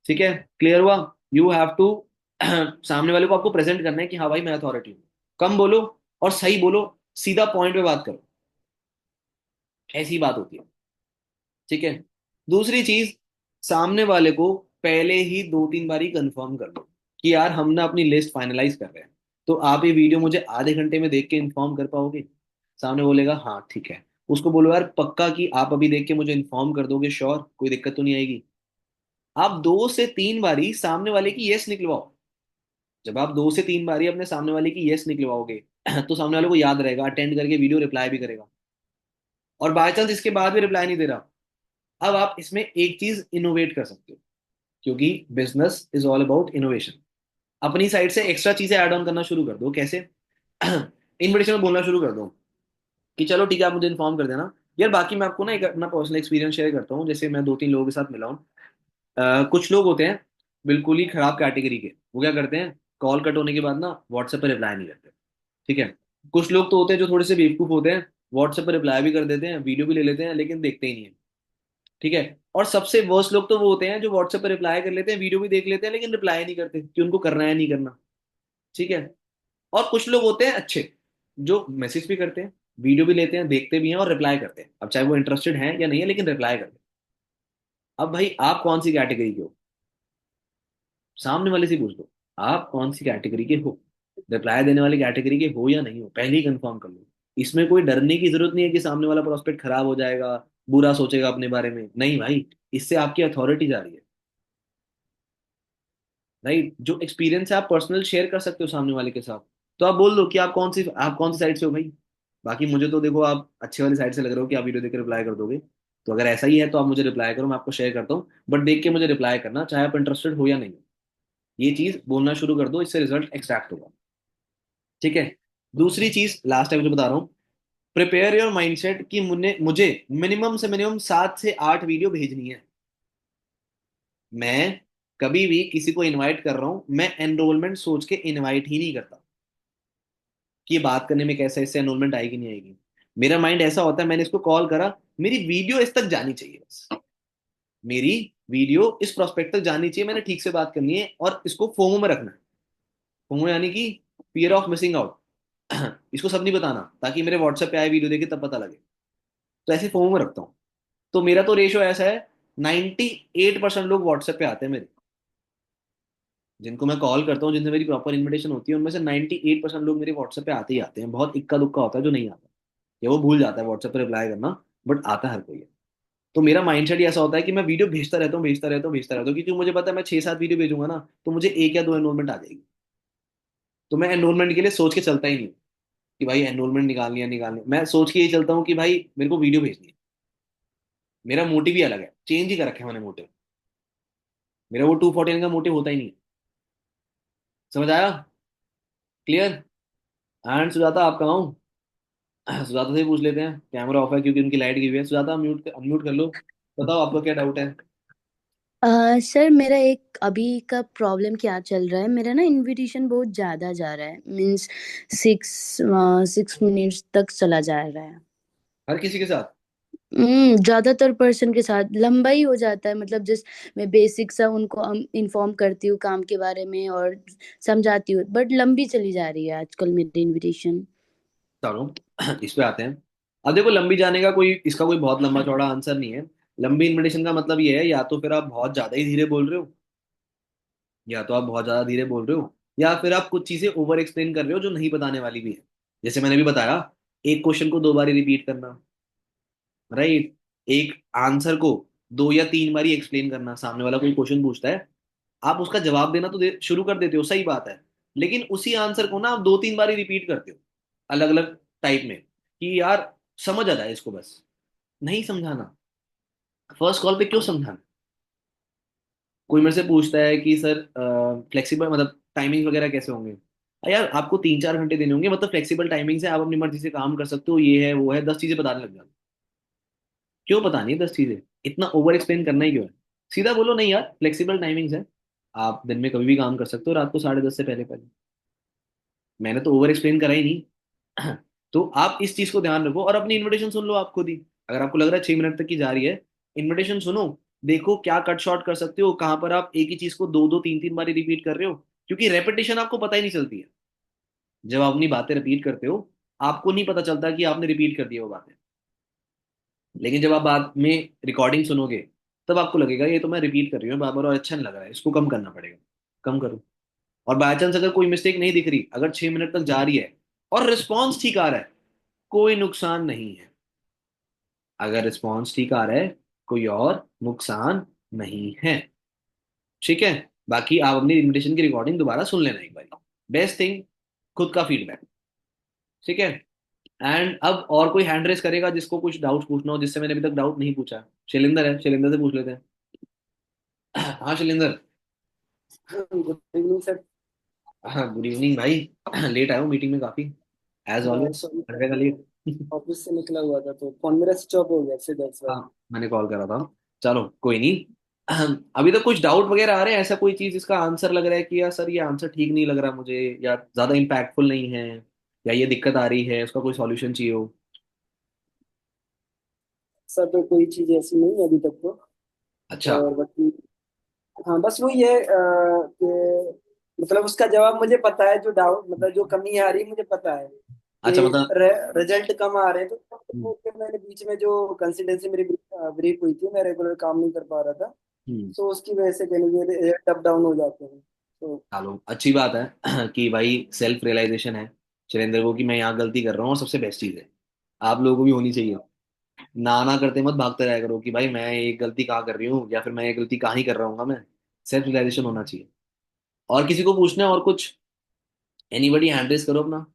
ठीक है, क्लियर हुआ? यू हैव टू सामने वाले को आपको प्रेजेंट करना है कि हाँ भाई मैं अथॉरिटी हूँ। कम बोलो और सही बोलो, सीधा पॉइंट पे बात करो, ऐसी बात होती है। ठीक है। दूसरी चीज, सामने वाले को पहले ही दो तीन बारी कंफर्म कर लो कि यार हम ना अपनी लिस्ट फाइनलाइज कर रहे हैं, तो आप ये वीडियो मुझे आधे घंटे में देख के इन्फॉर्म कर पाओगे? सामने बोलेगा हाँ ठीक है। उसको बोलो यार पक्का कि आप अभी देख के मुझे इन्फॉर्म कर दोगे, श्योर, कोई दिक्कत तो नहीं आएगी। आप दो से तीन बारी सामने वाले की यस निकलवाओ। जब आप दो से तीन बारी अपने सामने वाले की यस निकलवाओगे तो सामने वाले को याद रहेगा, अटेंड करके वीडियो रिप्लाई भी करेगा। और बाय चांस इसके बाद भी रिप्लाई नहीं दे रहा, अब आप इसमें एक चीज इनोवेट कर सकते हो, क्योंकि business is all about innovation. अपनी साइड से एक्स्ट्रा चीजें ऐड ऑन करना शुरू कर दो। कैसे? इनविटेशन में बोलना शुरू कर दो कि चलो ठीक है आप मुझे इन्फॉर्म कर देना। यार बाकी मैं आपको ना एक अपना पर्सनल एक्सपीरियंस शेयर करता हूँ। जैसे मैं दो तीन लोगों के साथ मिला हूँ, कुछ लोग होते हैं बिल्कुल ही खराब कैटेगरी के, वो क्या करते हैं, कॉल कट होने के बाद ना व्हाट्सएप पर रिप्लाई नहीं करते। ठीक है। कुछ लोग तो होते हैं जो थोड़े से बेवकूफ होते हैं, व्हाट्सएप पर रिप्लाई भी कर देते हैं, वीडियो भी ले लेते हैं, लेकिन देखते ही नहीं है। ठीक है। और सबसे वर्स्ट लोग तो वो होते हैं जो व्हाट्सएप पर रिप्लाई कर लेते हैं, वीडियो भी देख लेते हैं, लेकिन रिप्लाई नहीं करते कि उनको करना है नहीं करना। ठीक है। और कुछ लोग होते हैं अच्छे, जो मैसेज भी करते हैं, वीडियो भी लेते हैं, देखते भी हैं और रिप्लाई करते हैं, अब चाहे वो इंटरेस्टेड हैं या नहीं है, लेकिन रिप्लाई करते हैं। अब भाई आप कौन सी कैटेगरी के हो, सामने वाले से पूछ दो, आप कौन सी कैटेगरी के हो, रिप्लाई देने वाली कैटेगरी के हो या नहीं हो, पहले ही कंफर्म कर लो। इसमें कोई डरने की जरूरत नहीं है कि सामने वाला प्रोस्पेक्ट खराब हो जाएगा, बुरा सोचेगा अपने बारे में, नहीं भाई, इससे आपकी अथॉरिटी जा रही है। राइट, जो एक्सपीरियंस है आप पर्सनल शेयर कर सकते हो सामने वाले के साथ। तो आप बोल दो कि आप कौन सी साइड से हो भाई, बाकी मुझे तो देखो आप अच्छे वाली साइड से लग रहे हो कि आप वीडियो देख के रिप्लाई कर दोगे। तो अगर ऐसा ही है तो आप मुझे रिप्लाई करो, मैं आपको शेयर करता हूँ, बट देख के मुझे रिप्लाई करना, चाहे आप इंटरेस्टेड हो या नहीं। ये चीज बोलना शुरू कर दो, इससे रिजल्ट एक्सट्रैक्ट होगा। ठीक है। दूसरी चीज लास्ट टाइम जो बता रहा हूँ, प्रिपेयर योर माइंडसेट कि मुझे मुझे मिनिमम से मिनिमम 7 से 8 वीडियो भेजनी है। मैं कभी भी किसी को इनवाइट कर रहा हूं, मैं एनरोलमेंट सोच के इनवाइट ही नहीं करता कि ये बात करने में कैसे इससे एनरोलमेंट आएगी नहीं आएगी। मेरा माइंड ऐसा होता है, मैंने इसको कॉल करा, मेरी वीडियो इस तक जानी चाहिए बस। मेरी वीडियो इस प्रोस्पेक्ट तक जानी चाहिए, मैंने ठीक से बात करनी है और इसको फोमो में रखना है। फोमो यानी कि फियर ऑफ मिसिंग आउट। इसको सब नहीं बताना, ताकि मेरे व्हाट्सएप पे आए वीडियो देखे तब पता लगे। तो ऐसे फोमो में रखता हूँ। तो मेरा तो रेशो ऐसा है, 98% लोग व्हाट्सएप पे आते हैं मेरे, जिनको मैं कॉल करता हूँ, जिनसे मेरी प्रॉपर इन्विटेशन होती है, उनमें से 98% लोग मेरे व्हाट्सएप पे आते ही आते हैं। बहुत इक्का दुक्का होता है जो नहीं आता, या वो भूल जाता है व्हाट्सएप पे रिप्लाई करना, बट आता हर कोई है। तो मेरा माइंडसेट ऐसा होता है कि मैं वीडियो भेजता रहता हूँ, भेजता रहता हूँ, भेजता रहता हूँ, क्योंकि मुझे पता है मैं 6-7 वीडियो भेजूंगा ना, तो मुझे 1 या 2 एनरोलमेंट आ जाएगी। तो मैं एनरोलमेंट के लिए सोच के चलता ही नहीं कि भाई एनरोलमेंट निकालनी है निकालनी है। मैं सोच के ये चलता हूँ कि भाई मेरे को वीडियो भेजनी है। मेरा मोटिव ही अलग है, चेंज ही कर रखे हैं मैंने मोटिव। मेरा वो 249 का मोटिव होता ही नहीं है। समझ आया? क्लियर? एंड सुजाता आप कहाँ हो? सुजाता से ही पूछ लेते हैं, कैमरा ऑफ है क्योंकि उनकी लाइट गई हुई है। सुजाता म्यूट अनम्यूट कर लो, बताओ आपका क्या डाउट है। सर मेरा एक अभी का प्रॉब्लम क्या चल रहा है, मेरा ना इनविटेशन बहुत ज़्यादा जा रहा है, मीन्स 6 6 मिनट्स तक चला जा रहा है। हर किसी के साथ? ज़्यादातर पर्सन के साथ लंबा ही हो जाता है, मतलब जिस मैं बेसिक सा उनको इन्फॉर्म करती हूँ काम के बारे में और समझाती हूँ, बट लंबी चली जा रही है आजकल मेरी इनविटेशन। चलो इस पे आते हैं। अब देखो, लंबी जाने का कोई, इसका कोई बहुत लंबा चौड़ा आंसर नहीं है। लंबी इन्विटेशन का मतलब ये है, या तो फिर आप बहुत ज्यादा ही धीरे बोल रहे हो, या तो आप बहुत ज्यादा धीरे बोल रहे हो, या फिर आप कुछ चीजें ओवर एक्सप्लेन कर रहे हो जो नहीं बताने वाली भी है। जैसे मैंने भी बताया, एक क्वेश्चन को 2 बार रिपीट करना, राइट? एक आंसर को 2 या 3 बार एक्सप्लेन करना। सामने वाला कोई क्वेश्चन पूछता है, आप उसका जवाब देना तो शुरू कर देते हो, सही बात है। लेकिन उसी आंसर को ना आप 2-3 बार ही रिपीट करते हो, अलग अलग टाइप में, कि यार समझ आ जाए इसको बस। नहीं समझाना, फर्स्ट कॉल पे क्यों समझाना? कोई मेरे से पूछता है कि सर फ्लेक्सिबल मतलब टाइमिंग वगैरह कैसे होंगे। यार आपको 3-4 घंटे देने होंगे, मतलब फ्लेक्सिबल टाइमिंग से आप अपनी मर्जी से काम कर सकते हो, ये है वो है, 10 चीजें बताने लग जाते। क्यों बतानी है 10 चीजें? इतना ओवर एक्सप्लेन करना ही क्यों है? सीधा बोलो, नहीं यार फ्लेक्सिबल टाइमिंग्स है, आप दिन में कभी भी काम कर सकते हो, रात को 10:30 से पहले पहले। मैंने तो ओवर एक्सप्लेन करा ही नहीं। तो आप इस चीज को ध्यान रखो और अपनी इन्विटेशन सुन लो आप खुद ही। अगर आपको लग रहा है 6 मिनट तक की जा रही है, इन्विटेशन सुनो, देखो क्या कट शॉर्ट कर सकते हो, कहां पर आप एक ही चीज को 2-2 3-3 बार रिपीट कर रहे हो। क्योंकि रेपिटेशन आपको पता ही नहीं चलती है। जब आप अपनी बातें रिपीट करते हो, आपको नहीं पता चलता कि आपने रिपीट कर दिया वो बातें। लेकिन जब आप बाद में रिकॉर्डिंग सुनोगे, तब आपको लगेगा ये तो मैं रिपीट कर रही हूँ बार बार और अच्छा नहीं लग रहा है, इसको कम करना पड़ेगा। कम करो। और बाय चांस अगर कोई मिस्टेक नहीं दिख रही, अगर 6 मिनट तक जा रही है और रिस्पॉन्स ठीक आ रहा है, कोई नुकसान नहीं है। अगर रिस्पॉन्स ठीक आ रहा है, कोई और नुकसान नहीं है। ठीक है। बाकी आप अपनी इनविटेशन की रिकॉर्डिंग दोबारा सुन लेना एक बार। बेस्ट थिंग, खुद का फीडबैक। ठीक है। एंड अब और कोई हैंड रेस करेगा जिसको कुछ डाउट पूछना हो, जिससे मैंने अभी तक डाउट नहीं पूछा? शैलेंद्र है, शैलेंद्र से पूछ लेते हैं। हाँ शैलेंद्र। Good evening sir. हाँ गुड इवनिंग भाई। लेट आया हूँ मीटिंग में काफी, एज ऑलवेज। सॉरी घंटे का लेट। ऑफिस से निकला हुआ था तो फोन मेरा स्विच ऑफ हो गया फिर दैट्स व्हाई। हाँ मैंने कॉल करा था। चलो कोई नहीं। अभी तक कुछ डाउट वगैरह आ रहे हैं, ऐसा कोई चीज जिसका आंसर लग रहा है कि यार सर ये आंसर ठीक नहीं लग रहा मुझे, या ज्यादा इम्पैक्टफुल नहीं है, या ये दिक्कत आ रही है, उसका कोई सॉल्यूशन चाहिए हो? सर तो कोई चीज ऐसी नहीं है अभी तक तो। अच्छा। और बाकी हाँ बस वही है कि मतलब उसका जवाब मुझे पता है, जो डाउट मतलब जो कमी आ रही है मुझे पता है अच्छा कि मतलब। रिजल्ट कम आ रहे हैं। हम्म। तो फिर मैंने बीच में जो कंसिस्टेंसी मेरी ब्रेक हुई थी, मैं रेगुलर काम नहीं कर पा रहा था, हम्म। तो उसकी वजह से कहीं रिजल्ट अप डाउन हो जाते हैं तो। चलो अच्छी बात है कि भाई सेल्फ रियलाइजेशन है शैलेंद्र को कि मैं यहाँ गलती कर रहा हूँ, और सबसे बेस्ट चीज है, आप लोगों को भी होनी चाहिए। ना ना करते मत भागते रहा करो कि भाई मैं ये गलती कहाँ कर रही हूँ, या फिर मैं ये गलती कहाँ ही कर रहा हूँ मैं। सेल्फ रियलाइजेशन होना चाहिए। और किसी को पूछना है और कुछ? एनीबडी हैंड रेस करो अपना।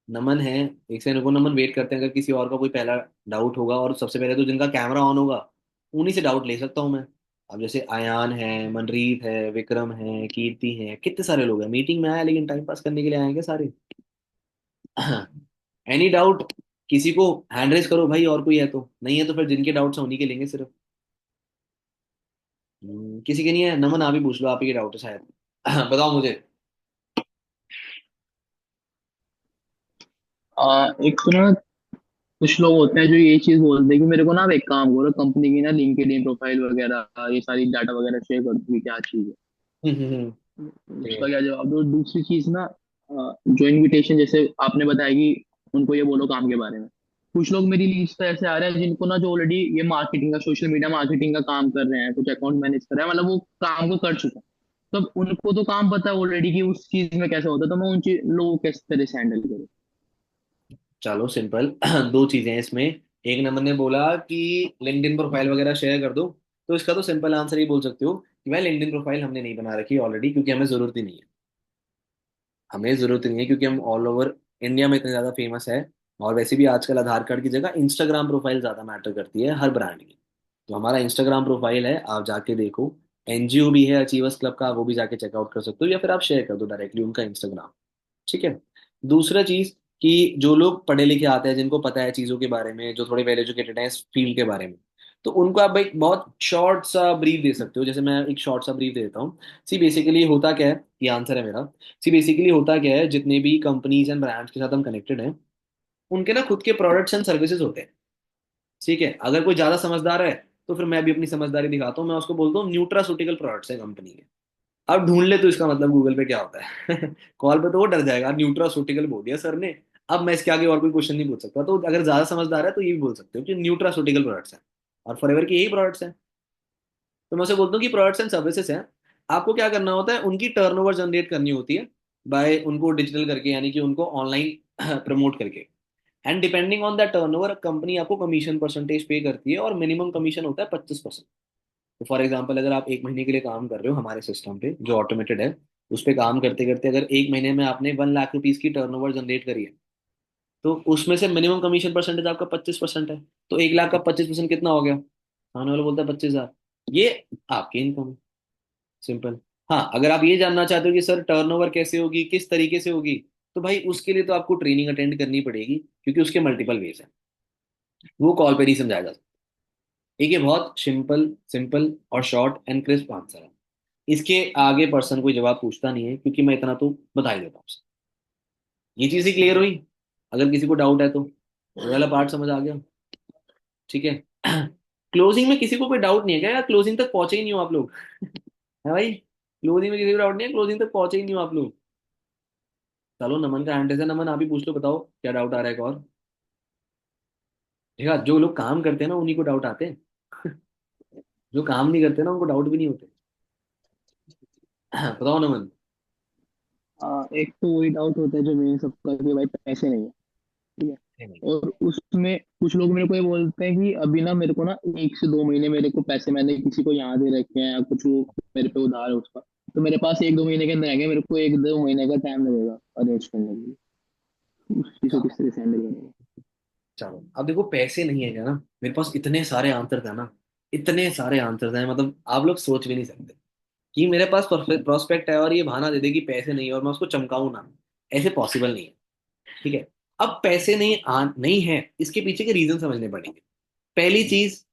नमन है, एक सेकंड रुको, नमन वेट करते हैं, अगर किसी और का कोई पहला डाउट होगा, और सबसे पहले तो जिनका कैमरा ऑन होगा उन्हीं से डाउट ले सकता हूँ मैं। अब जैसे अयान है, मनरीत है, विक्रम है, कीर्ति है, कितने सारे लोग हैं, मीटिंग में आए लेकिन टाइम पास करने के लिए आए हैं क्या सारे? Any doubt? किसी को हैंड रेज करो भाई, और कोई है तो, नहीं है तो फिर जिनके डाउट्स हैं उन्हीं के लेंगे सिर्फ। किसी के नहीं है? नमन आप ही पूछ लो, आप ही के डाउट है शायद। बताओ मुझे। एक तो ना कुछ लोग होते हैं जो ये चीज बोलते हैं कि मेरे को ना आप एक काम करो, कंपनी की ना लिंक्डइन प्रोफाइल वगैरह ये सारी डाटा वगैरह शेयर कर दो कि क्या चीज है। ठीक उसका है। क्या जवाब दो। दूसरी चीज ना, जो इनविटेशन जैसे आपने बताया कि उनको ये बोलो काम के बारे में, कुछ लोग मेरी लिस्ट पे ऐसे आ रहे हैं जिनको ना जो ऑलरेडी ये मार्केटिंग का, सोशल मीडिया मार्केटिंग का काम कर रहे हैं, कुछ अकाउंट मैनेज कर रहे हैं, मतलब वो काम को कर चुके हैं। तो अब उनको तो काम पता है ऑलरेडी कि उस चीज में कैसे होता है, तो मैं उन लोगों को किस तरह से हैंडल करूँ। चलो सिंपल। दो चीजें हैं इसमें। एक, नंबर ने बोला कि लिंक्डइन प्रोफाइल वगैरह शेयर कर दो, तो इसका तो सिंपल आंसर ही बोल सकते हो कि भाई लिंक्डइन प्रोफाइल हमने नहीं बना रखी ऑलरेडी, क्योंकि हमें जरूरत ही नहीं है। हमें जरूरत नहीं है क्योंकि हम ऑल ओवर इंडिया में इतने ज्यादा फेमस है। और वैसे भी आजकल आधार कार्ड की जगह इंस्टाग्राम प्रोफाइल ज्यादा मैटर करती है हर ब्रांड की। तो हमारा इंस्टाग्राम प्रोफाइल है, आप जाके देखो। एनजीओ भी है अचीवर्स क्लब का, वो भी जाके चेकआउट कर सकते हो, या फिर आप शेयर कर दो डायरेक्टली उनका इंस्टाग्राम। ठीक है। दूसरा चीज, कि जो लोग पढ़े लिखे आते हैं, जिनको पता है चीजों के बारे में, जो थोड़े वेल एजुकेटेड हैं इस फील्ड के बारे में, तो उनको आप एक बहुत शॉर्ट सा ब्रीफ दे सकते हो। जैसे मैं एक शॉर्ट सा ब्रीफ देता हूँ। सी बेसिकली होता क्या है, ये आंसर है मेरा। सी बेसिकली होता क्या है, जितने भी कंपनीज एंड ब्रांड्स के साथ हम कनेक्टेड हैं, उनके ना खुद के प्रोडक्ट्स एंड सर्विसेज होते हैं। ठीक है। अगर कोई ज्यादा समझदार है तो फिर मैं भी अपनी समझदारी दिखाता हूँ, मैं उसको बोलता हूँ न्यूट्रासूटिकल प्रोडक्ट्स है कंपनी के। अब ढूंढ ले तो इसका मतलब गूगल पे क्या होता है। कॉल पे तो वो डर जाएगा, न्यूट्रासूटिकल बोल दिया सर ने। अब मैं इसके आगे और कोई क्वेश्चन नहीं पूछ सकता, तो अगर ज्यादा समझदार है तो ये भी बोल सकते हो कि न्यूट्रासूटिकल प्रोडक्ट्स हैं, और फॉरएवर की यही प्रोडक्ट्स हैं। तो मैं उसे बोलता हूँ कि प्रोडक्ट्स एंड सर्विसेज हैं। आपको क्या करना होता है, उनकी टर्नओवर जनरेट करनी होती है बाय उनको डिजिटल करके, यानी कि उनको ऑनलाइन प्रमोट करके। And depending on that turnover company आपको कमीशन परसेंटेज पे करती है, और मिनिमम कमीशन होता है 25%। तो फॉर एग्जाम्पल, अगर आप एक महीने के लिए काम कर रहे हो हमारे सिस्टम पे जो ऑटोमेटेड है, उस पे काम करते करते अगर एक महीने में आपने 1 लाख रुपीज की टर्नओवर जनरेट करी है, तो उसमें से मिनिमम कमीशन परसेंटेज आपका 25% है। तो 1 लाख का 25% कितना हो गया? सामने वाला बोलता है 25,000। ये आपकी इनकम है। सिंपल। हाँ, अगर आप ये जानना चाहते हो कि सर टर्नओवर कैसे होगी, किस तरीके से होगी, तो भाई उसके लिए तो आपको ट्रेनिंग अटेंड करनी पड़ेगी, क्योंकि उसके मल्टीपल वेज हैं, वो कॉल पर ही समझाया जा सकता है। एक ये बहुत सिंपल सिंपल और शॉर्ट एंड क्रिस्प आंसर है। इसके आगे पर्सन कोई जवाब पूछता नहीं है, क्योंकि मैं इतना तो बता ही देता हूँ आपसे। ये चीज़ ही क्लियर हुई? अगर किसी को डाउट है तो ये वाला पार्ट समझ आ गया? ठीक है। क्लोजिंग में किसी को कोई डाउट नहीं है क्या यार? क्लोजिंग तक पहुंचे ही नहीं हो आप लोग। है भाई? क्लोजिंग में किसी को डाउट नहीं है? क्लोजिंग तक पहुंचे ही नहीं हो आप लोग? चलो, नमन का हैंड है, नमन आप ही पूछ लो, बताओ क्या डाउट आ रहा है एक और। ठीक है, जो लोग काम करते हैं ना उन्हीं को डाउट आते हैं। जो काम नहीं करते ना उनको डाउट भी नहीं होते। बताओ नमन। एक तो वही डाउट होता है जो मेन सबका कि भाई पैसे नहीं है। ठीक है। और उसमें कुछ लोग मेरे को ये बोलते हैं कि अभी ना मेरे को ना 1 से 2 महीने मेरे को पैसे मैंने किसी को यहाँ दे रखे हैं, या कुछ वो मेरे पे उधार है उसका, तो मेरे पास 1-2 महीने के अंदर आएंगे, मेरे को 1-2 महीने का टाइम लगेगा अरेंज करने के लिए। उस चीज को किस तरह से हैंडल करेंगे। चलो, अब देखो, पैसे नहीं है क्या ना, मेरे पास इतने सारे आंसर थे ना, इतने सारे आंसर हैं, मतलब आप लोग सोच भी नहीं सकते कि मेरे पास प्रोस्पेक्ट है और ये बहाना दे दे कि पैसे नहीं है और मैं उसको चमकाऊं ना। ऐसे पॉसिबल नहीं है। ठीक है। अब पैसे नहीं है, इसके पीछे के रीजन समझने पड़ेंगे। पहली चीज,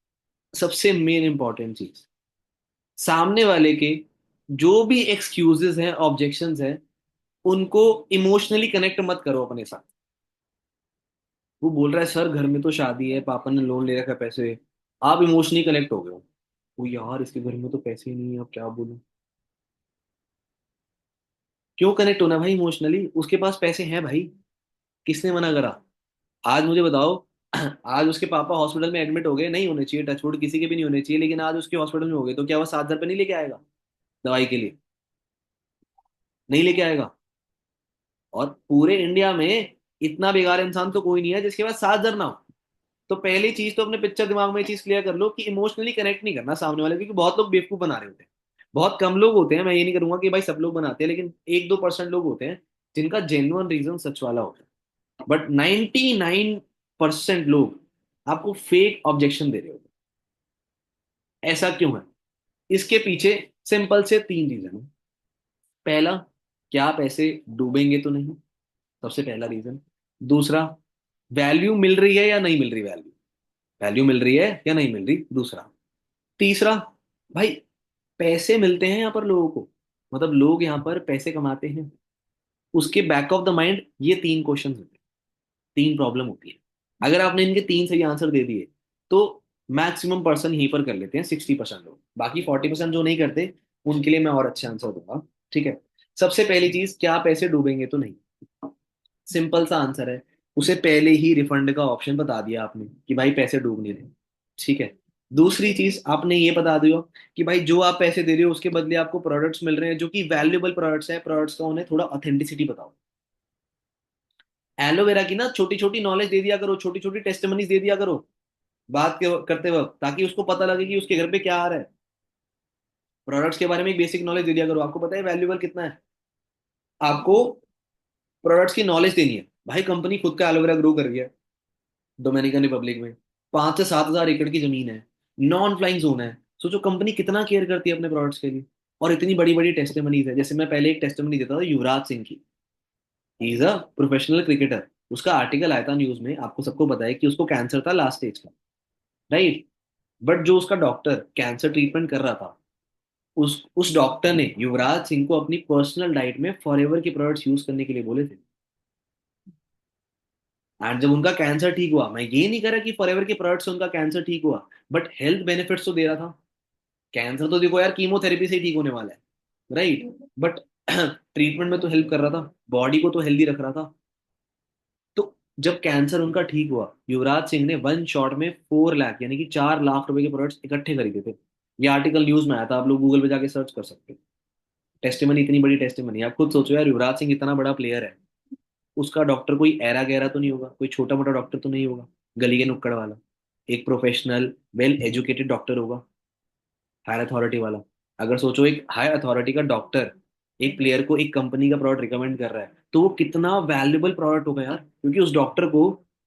सबसे मेन इंपॉर्टेंट चीज, सामने वाले के जो भी एक्सक्यूजेस हैं, ऑब्जेक्शंस हैं, उनको इमोशनली कनेक्ट मत करो अपने साथ। वो बोल रहा है सर घर में तो शादी है, पापा ने लोन ले रखा है पैसे, आप इमोशनली कनेक्ट हो गए हो। वो यार इसके घर में तो पैसे ही नहीं है, अब क्या बोलूं। क्यों कनेक्ट होना भाई इमोशनली, उसके पास पैसे हैं भाई, किसने मना करा? आज मुझे बताओ, आज उसके पापा हॉस्पिटल में एडमिट हो गए, नहीं होने चाहिए, टचवुड किसी के भी नहीं होने चाहिए, लेकिन आज उसके हॉस्पिटल में हो गए, तो क्या वो 7,000 रुपये नहीं लेके आएगा दवाई के लिए? नहीं लेके आएगा। और पूरे इंडिया में इतना बेकार इंसान तो कोई नहीं है जिसके पास 7,000 ना हो। तो पहली चीज तो अपने पिक्चर दिमाग में ये चीज क्लियर कर लो कि इमोशनली कनेक्ट नहीं करना सामने वाले, क्योंकि बहुत लोग बेवकूफ बना रहे होते हैं। बहुत कम लोग होते हैं, मैं ये नहीं करूंगा कि भाई सब लोग बनाते हैं, लेकिन 1-2% लोग होते हैं जिनका जेन्युइन रीजन सच वाला होता है। बट 99% लोग आपको फेक ऑब्जेक्शन दे रहे हो। ऐसा क्यों है? इसके पीछे सिंपल से 3 रीजन है। पहला, क्या आप ऐसे डूबेंगे तो नहीं, सबसे पहला रीजन। दूसरा, वैल्यू मिल रही है या नहीं मिल रही, वैल्यू वैल्यू मिल रही है या नहीं मिल रही, दूसरा। तीसरा, भाई पैसे मिलते हैं यहाँ पर लोगों को, मतलब लोग यहाँ पर पैसे कमाते हैं, उसके बैक ऑफ द माइंड ये 3 क्वेश्चन होते हैं, 3 प्रॉब्लम होती है। अगर आपने इनके 3 सही आंसर दे दिए तो मैक्सिमम पर्सन यहीं पर कर लेते हैं, 60% लोग। बाकी 40% जो नहीं करते उनके लिए मैं और अच्छे आंसर दूंगा। ठीक है। सबसे पहली चीज, क्या आप ऐसे डूबेंगे तो नहीं, सिंपल सा आंसर है। उसे पहले ही रिफंड का ऑप्शन बता दिया आपने कि भाई पैसे डूब नहीं रहे। ठीक है। दूसरी चीज आपने ये बता दिया कि भाई जो आप पैसे दे रहे हो उसके बदले आपको प्रोडक्ट्स मिल रहे हैं जो कि वैल्यूएबल प्रोडक्ट्स हैं, प्रोडक्ट्स का उन्हें थोड़ा ऑथेंटिसिटी बताओ। एलोवेरा की ना छोटी छोटी नॉलेज दे दिया करो, छोटी छोटी टेस्टिमनीज दे दिया करो करते वक्त, ताकि उसको पता लगे कि उसके घर पे क्या आ रहा है। प्रोडक्ट्स के बारे में एक बेसिक नॉलेज दे दिया करो, आपको पता है वैल्यूएबल कितना है। आपको प्रोडक्ट्स की नॉलेज देनी है। भाई कंपनी खुद का एलोवेरा ग्रो कर रही है डोमिनिकन रिपब्लिक में, 5 से 7 हजार एकड़ की जमीन है, नॉन फ्लाइंग जोन है। सोचो कंपनी कितना केयर करती है अपने प्रोडक्ट्स के लिए। और इतनी बड़ी बड़ी टेस्टिमनीज है, जैसे मैं पहले एक टेस्टिमनी देता था युवराज सिंह की। He is a professional cricketer. उसका आर्टिकल आया था न्यूज में, आपको सबको पता है कि उसको कैंसर था लास्ट स्टेज का, राइट। बट जो उसका डॉक्टर कैंसर ट्रीटमेंट कर रहा था, उस डॉक्टर ने युवराज सिंह को अपनी पर्सनल डाइट में फॉरएवर के प्रोडक्ट्स यूज करने के लिए बोले थे। एंड जब उनका कैंसर ठीक हुआ, मैं ये नहीं कह रहा कि फॉरएवर के प्रोडक्ट से उनका कैंसर ठीक हुआ, बट हेल्थ बेनिफिट्स तो दे रहा था। कैंसर तो देखो यार कीमोथेरेपी से ही ठीक होने वाला है, राइट। बट ट्रीटमेंट में तो हेल्प कर रहा था, बॉडी को तो हेल्दी रख रहा था। तो जब कैंसर उनका ठीक हुआ, युवराज सिंह ने 1 शॉट में 4 लाख यानी कि 4 लाख रुपए के प्रोडक्ट्स इकट्ठे खरीदे थे। ये आर्टिकल न्यूज में आया था, आप लोग गूगल पे जाके सर्च कर सकते हो। टेस्टिमनी, इतनी बड़ी टेस्टिमनी, आप खुद सोचो यार, युवराज सिंह इतना बड़ा प्लेयर है, उसका डॉक्टर कोई ऐरा गैरा तो नहीं होगा, कोई छोटा मोटा डॉक्टर तो नहीं होगा, गली के नुक्कड़ वाला। एक प्रोफेशनल वेल एजुकेटेड डॉक्टर होगा, हायर अथॉरिटी वाला। अगर सोचो एक हायर अथॉरिटी का डॉक्टर एक प्लेयर को एक कंपनी का प्रोडक्ट रिकमेंड कर रहा है, तो वो कितना वैल्यूबल प्रोडक्ट होगा यार, क्योंकि उस डॉक्टर को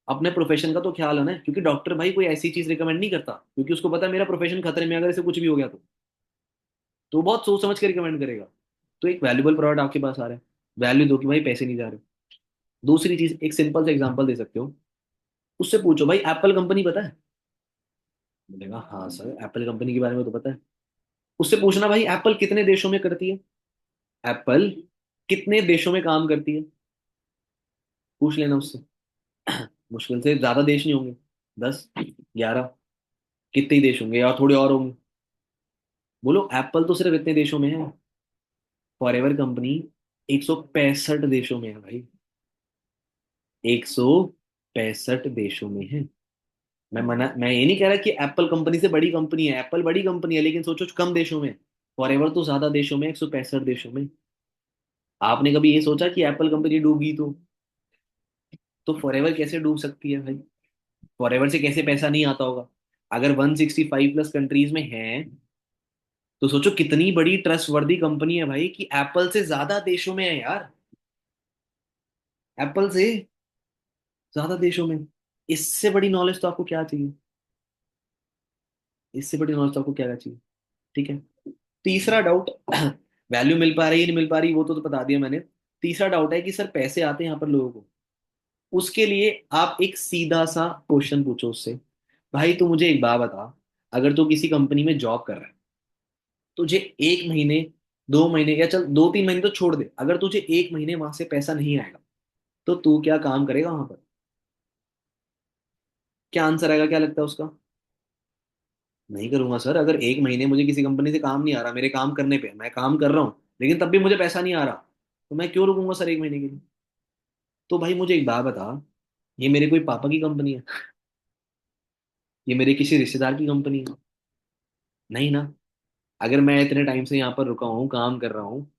अपने प्रोफेशन का तो ख्याल है ना। क्योंकि डॉक्टर भाई कोई ऐसी चीज रिकमेंड नहीं करता, क्योंकि उसको पता है मेरा प्रोफेशन खतरे में, अगर इसे कुछ भी हो गया तो वो बहुत सोच समझ के रिकमेंड करेगा। तो एक वैल्यूबल प्रोडक्ट आपके पास आ रहा है, वैल्यू दो कि भाई पैसे नहीं जा रहे। दूसरी चीज, एक सिंपल सा एग्जांपल दे सकते हो, उससे पूछो भाई एप्पल कंपनी पता है, बोलेगा हाँ सर एप्पल कंपनी के बारे में तो पता है। उससे पूछना भाई एप्पल कितने देशों में करती है, एप्पल कितने देशों में काम करती है, पूछ लेना उससे। मुश्किल से ज्यादा देश नहीं होंगे, 10, 11, कितने ही देश होंगे या थोड़े और होंगे। बोलो एप्पल तो सिर्फ इतने देशों में है, फॉरएवर कंपनी 165 देशों में है भाई, 165 देशों में है। मैं ये नहीं कह रहा कि एप्पल कंपनी से बड़ी कंपनी है, एप्पल बड़ी कंपनी है, लेकिन सोचो कम देशों में। फॉरएवर तो ज्यादा देशों में, 165 देशों में। आपने कभी ये सोचा कि एप्पल कंपनी डूबी तो फॉरएवर कैसे डूब सकती है भाई? फॉरएवर से कैसे पैसा नहीं आता होगा? अगर 165 प्लस कंट्रीज में है, तो सोचो कितनी बड़ी ट्रस्टवर्दी कंपनी है भाई, कि एप्पल से ज्यादा देशों में है यार, एप्पल से ज्यादा देशों में। इससे बड़ी नॉलेज तो आपको क्या चाहिए, इससे बड़ी नॉलेज तो आपको क्या चाहिए। ठीक है। तीसरा डाउट, वैल्यू मिल पा रही है नहीं मिल पा रही, वो तो बता दिया मैंने। तीसरा डाउट है कि सर पैसे आते हैं यहाँ पर लोगों को। उसके लिए आप एक सीधा सा क्वेश्चन पूछो उससे, भाई तू मुझे एक बात बता, अगर तू किसी कंपनी में जॉब कर रहा है, तुझे 1 महीने, 2 महीने, या चल 2-3 महीने तो छोड़ दे, अगर तुझे 1 महीने वहां से पैसा नहीं आएगा, तो तू क्या काम करेगा वहां पर? क्या आंसर आएगा, क्या लगता है उसका? नहीं करूंगा सर, अगर 1 महीने मुझे किसी कंपनी से काम नहीं आ रहा, मेरे काम करने पे मैं काम कर रहा हूँ, लेकिन तब भी मुझे पैसा नहीं आ रहा, तो मैं क्यों रुकूंगा सर 1 महीने के लिए? तो भाई मुझे एक बात बता, ये मेरे कोई पापा की कंपनी है? ये मेरे किसी रिश्तेदार की कंपनी है? नहीं ना। अगर मैं इतने टाइम से यहाँ पर रुका हूँ, काम कर रहा हूँ,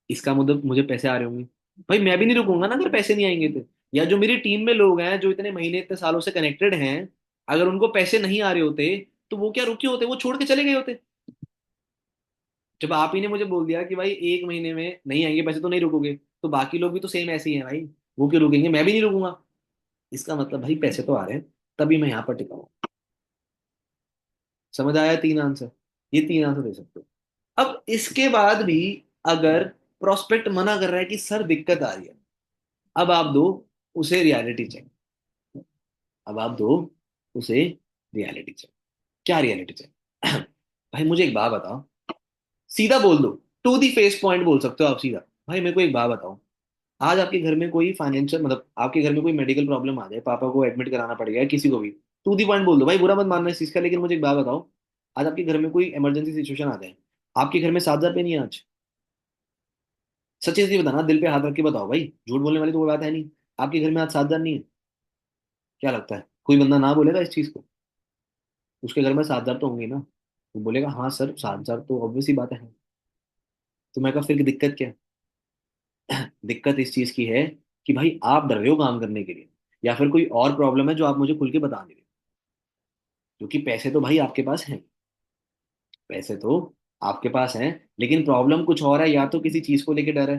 इसका मतलब मुझे पैसे आ रहे होंगे। भाई मैं भी नहीं रुकूंगा ना अगर पैसे नहीं आएंगे तो। या जो मेरी टीम में लोग हैं जो इतने महीने इतने सालों से कनेक्टेड हैं, अगर उनको पैसे नहीं आ रहे होते, तो वो क्या रुके होते, वो छोड़ के चले गए होते। जब आप ही ने मुझे बोल दिया कि भाई 1 महीने में नहीं आएंगे पैसे तो नहीं रुकोगे, तो बाकी लोग भी तो सेम ऐसे ही हैं भाई, वो क्यों रुकेंगे? मैं भी नहीं रुकूंगा। इसका मतलब भाई पैसे तो आ रहे हैं, तभी मैं यहाँ पर टिका हूँ। समझ आया? 3 आंसर, ये 3 आंसर दे सकते हो। अब इसके बाद भी अगर प्रोस्पेक्ट मना कर रहा है कि सर दिक्कत आ रही है, अब आप दो उसे रियलिटी चेक। अब आप दो उसे रियलिटी चेक। क्या रियलिटी चेक? भाई मुझे एक बात बताओ, सीधा बोल दो, टू दी फेस पॉइंट बोल सकते हो आप सीधा। भाई मेरे को एक बात बताओ, आज आपके घर में कोई फाइनेंशियल मतलब आपके घर में कोई मेडिकल प्रॉब्लम आ जाए, पापा को एडमिट कराना पड़ गया, किसी को भी, टू दी पॉइंट बोल दो भाई, बुरा मत मानना इस चीज का, लेकिन मुझे एक बात बताओ, आज आपके घर में कोई इमरजेंसी सिचुएशन आ जाए, आपके घर में 7,000 रुपये नहीं है आज? सच्ची सच्ची बताना, दिल पे हाथ रख के बताओ भाई, झूठ बोलने वाली तो कोई बात है नहीं। आपके घर में आज 7,000 नहीं है? क्या लगता है कोई बंदा ना बोलेगा इस चीज को? उसके घर में 7,000 तो होंगे ना, वो बोलेगा हाँ सर 7,000 तो ऑब्वियस ही बात है। तो मैं कहा फिर दिक्कत क्या है? दिक्कत इस चीज की है कि भाई आप डर रहे हो काम करने के लिए, या फिर कोई और प्रॉब्लम है जो आप मुझे खुल के बता नहीं रहे। क्योंकि पैसे तो भाई आपके पास हैं, पैसे तो आपके पास हैं, लेकिन प्रॉब्लम कुछ और है, या तो किसी चीज को लेके डर है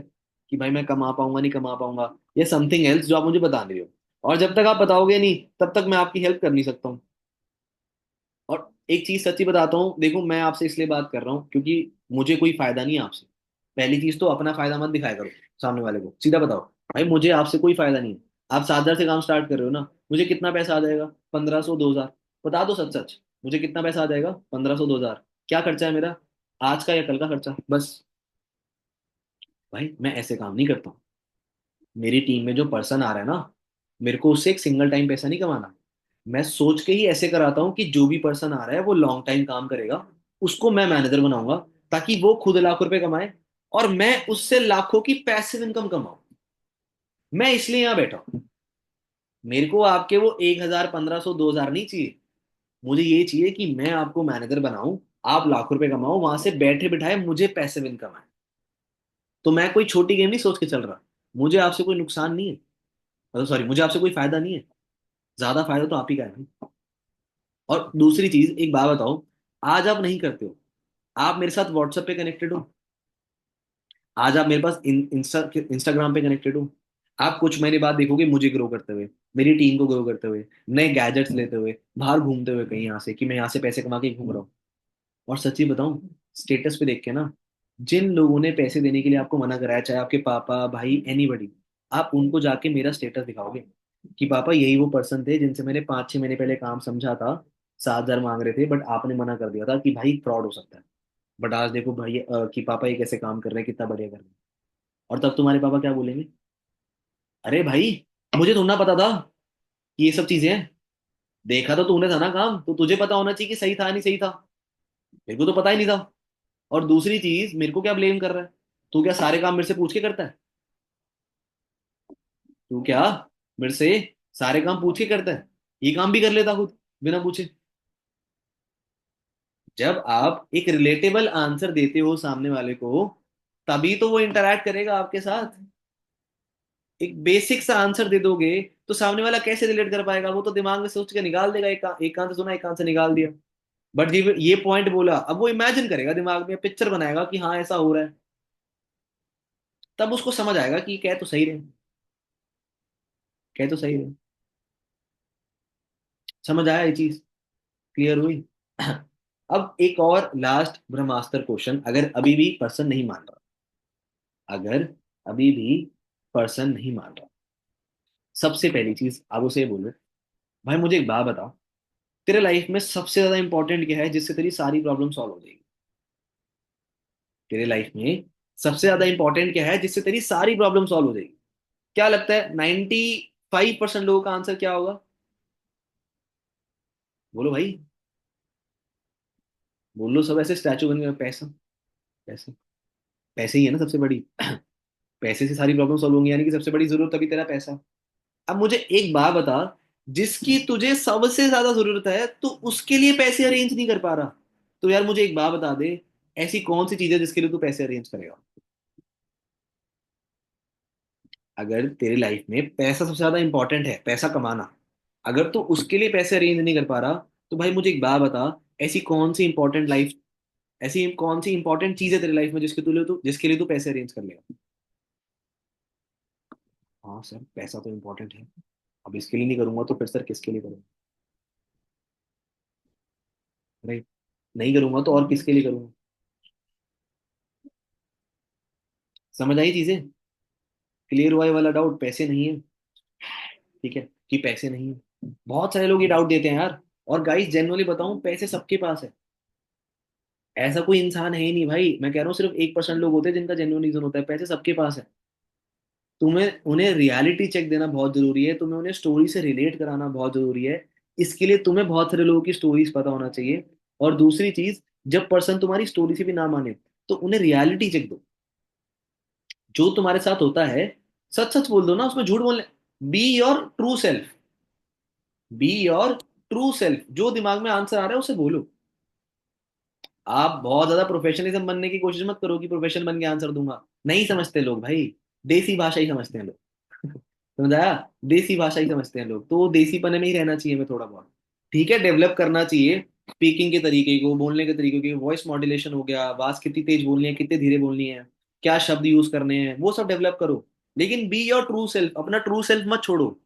कि भाई मैं कमा पाऊंगा नहीं कमा पाऊंगा, या समथिंग एल्स जो आप मुझे बता नहीं रहे हो। और जब तक आप बताओगे नहीं तब तक मैं आपकी हेल्प कर नहीं सकता हूँ। और एक चीज सच्ची बताता हूँ, देखो मैं आपसे इसलिए बात कर रहा हूँ क्योंकि मुझे कोई फायदा नहीं है आपसे। पहली चीज तो अपना फायदा मत दिखाया करो सामने वाले को, सीधा बताओ भाई मुझे आपसे कोई फायदा नहीं है। आप 7,000 से काम स्टार्ट कर रहे हो ना, मुझे कितना पैसा आ जाएगा? 1,500 2,000? बता दो सच सच, मुझे कितना पैसा आ जाएगा? 1,500 2,000? क्या खर्चा है मेरा आज का या कल का खर्चा? बस। भाई मैं ऐसे काम नहीं करता हूँ। मेरी टीम में जो पर्सन आ रहा है ना, मेरे को उससे एक सिंगल टाइम पैसा नहीं कमाना। मैं सोच के ही ऐसे कराता हूँ कि जो भी पर्सन आ रहा है वो लॉन्ग टाइम काम करेगा, उसको मैं मैनेजर बनाऊंगा, ताकि वो खुद लाख रुपए कमाए और मैं उससे लाखों की पैसिव इनकम कमाऊं। मैं इसलिए यहाँ बैठा हूँ। मेरे को आपके वो 1,000 1,500 2,000 नहीं चाहिए। मुझे ये चाहिए कि मैं आपको मैनेजर बनाऊं, आप लाख रुपए कमाओ, वहां से बैठे बिठाए मुझे पैसिव इनकम आए। तो मैं कोई छोटी गेम नहीं सोच के चल रहा। मुझे आपसे कोई नुकसान नहीं है, मतलब सॉरी, मुझे आपसे कोई फायदा नहीं है। ज्यादा फायदा तो आप ही का है भाई। और दूसरी चीज एक बात बताओ, आज आप नहीं करते हो, आप मेरे साथ व्हाट्सएप पे कनेक्टेड हो, आज आप मेरे पास इंस्टाग्राम पे कनेक्टेड हो, आप कुछ महीने बाद देखोगे मुझे ग्रो करते हुए, मेरी टीम को ग्रो करते हुए, नए गैजेट्स लेते हुए, बाहर घूमते हुए कहीं, यहाँ से कि मैं यहाँ से पैसे कमा के घूम रहा हूँ। और सच्ची बताऊं, स्टेटस पे देख के ना, जिन लोगों ने पैसे देने के लिए आपको मना कराया, चाहे आपके पापा भाई एनीबडी, आप उनको जाके मेरा स्टेटस दिखाओगे कि पापा यही वो पर्सन थे जिनसे मैंने 5-6 महीने पहले काम समझा था, 7,000 मांग रहे थे बट आपने मना कर दिया था कि भाई फ्रॉड हो सकता है, बट आज देखो भाई कि पापा ये कैसे काम कर रहे हैं, कितना बढ़िया कर रहे हैं। और तब तुम्हारे पापा क्या बोलेंगे? अरे भाई मुझे थोड़ा ना पता था कि ये सब चीजें हैं, देखा तो तूने था ना काम, तो तुझे पता होना चाहिए कि सही था नहीं सही था। मेरे को तो पता ही नहीं था। और दूसरी चीज, मेरे को क्या ब्लेम कर रहा है? तू क्या सारे काम मेरे से पूछ के करता है? तू क्या मेरे से सारे काम पूछ के करता है? ये काम भी कर लेता खुद बिना पूछे। जब आप एक रिलेटेबल आंसर देते हो सामने वाले को, तभी तो वो इंटरैक्ट करेगा आपके साथ। एक बेसिक सा आंसर दे दोगे तो सामने वाला कैसे रिलेट कर पाएगा? वो तो दिमाग में सोच के निकाल देगा, एक कान से सुना एक कान से निकाल दिया। बट ये पॉइंट बोला, अब वो इमेजिन करेगा दिमाग में, पिक्चर बनाएगा कि हाँ ऐसा हो रहा है, तब उसको समझ आएगा कि कह तो सही रहे, कह तो सही रहे। समझ आया ये चीज? क्लियर हुई? अब एक और लास्ट ब्रह्मास्त्र क्वेश्चन, अगर अभी भी पर्सन नहीं मान रहा, अगर अभी भी पर्सन नहीं मान रहा, सबसे पहली चीज आप उसे बोलो, भाई मुझे एक बात बता, तेरे लाइफ में सबसे ज्यादा इंपॉर्टेंट क्या है जिससे तेरी सारी प्रॉब्लम सॉल्व हो जाएगी? तेरे लाइफ में सबसे ज्यादा इंपॉर्टेंट क्या है जिससे तेरी सारी प्रॉब्लम सॉल्व हो जाएगी? क्या लगता है 95% लोगों का आंसर क्या होगा? बोलो भाई, बोलो सब ऐसे स्टैचू बन गए। पैसा, पैसा, पैसे ही है ना सबसे बड़ी। पैसे से सारी प्रॉब्लम सॉल्व होंगी, यानी कि सबसे बड़ी जरूरत अभी तेरा पैसा। अब मुझे एक बात बता, जिसकी तुझे सबसे ज्यादा जरूरत है तो उसके लिए पैसे अरेंज नहीं कर पा रहा, तो यार मुझे एक बात बता दे, ऐसी कौन सी चीज है जिसके लिए तू पैसे अरेंज करेगा? अगर तेरी लाइफ में पैसा सबसे ज्यादा इंपॉर्टेंट है, पैसा कमाना, अगर तू उसके लिए पैसे अरेंज नहीं कर पा रहा, तो भाई मुझे एक बात बता, ऐसी कौन सी इंपॉर्टेंट लाइफ, ऐसी कौन सी इंपॉर्टेंट चीज है तेरी लाइफ में जिसके लिए तू पैसे अरेंज कर लेगा? हाँ सर पैसा तो इंपॉर्टेंट है। अब इसके लिए नहीं करूंगा तो फिर सर किसके लिए करूंगा? राइट? नहीं करूंगा तो और किसके लिए करूंगा? समझ आई चीजें? क्लियर हुआ ये वाला डाउट? पैसे नहीं है, ठीक है, कि पैसे नहीं है। बहुत सारे लोग ये डाउट देते हैं यार। और गाइस जेन्युइनली बताऊं, पैसे सबके पास है। ऐसा कोई इंसान है ही नहीं भाई, मैं कह रहा हूँ सिर्फ 1% लोग होते हैं जिनका जेन्युइन रीजन होता है। पैसे सबके पास है। तुम्हें उन्हें रियलिटी चेक देना बहुत जरूरी है, तुम्हें उन्हें स्टोरी से रिलेट कराना बहुत जरूरी है। इसके लिए तुम्हें बहुत सारे लोगों की स्टोरीज पता होना चाहिए। और दूसरी चीज, जब पर्सन तुम्हारी स्टोरी से भी ना माने तो उन्हें रियलिटी चेक दो। जो तुम्हारे साथ होता है सच सच बोल दो ना, उसमें झूठ बोलने। Be your true self. Be your true self, जो दिमाग में आंसर आ रहा है उसे बोलो। आप बहुत ज्यादा प्रोफेशनलिज्म बनने की कोशिश मत करो कि प्रोफेशन बन के आंसर दूंगा। नहीं समझते लोग भाई, देसी भाषा ही समझते हैं लोग। समझ आया? देसी भाषा ही समझते हैं लोग, तो देसी पने में ही रहना चाहिए हमें थोड़ा बहुत। ठीक है, डेवलप करना चाहिए स्पीकिंग के तरीके को, बोलने के तरीके को, वॉइस मॉड्यूलेशन हो गया, आवाज कितनी तेज बोलनी है, कितने धीरे बोलनी है, क्या शब्द यूज करने हैं, वो सब डेवलप करो। लेकिन बी योर ट्रू सेल्फ, अपना ट्रू सेल्फ मत छोड़ो।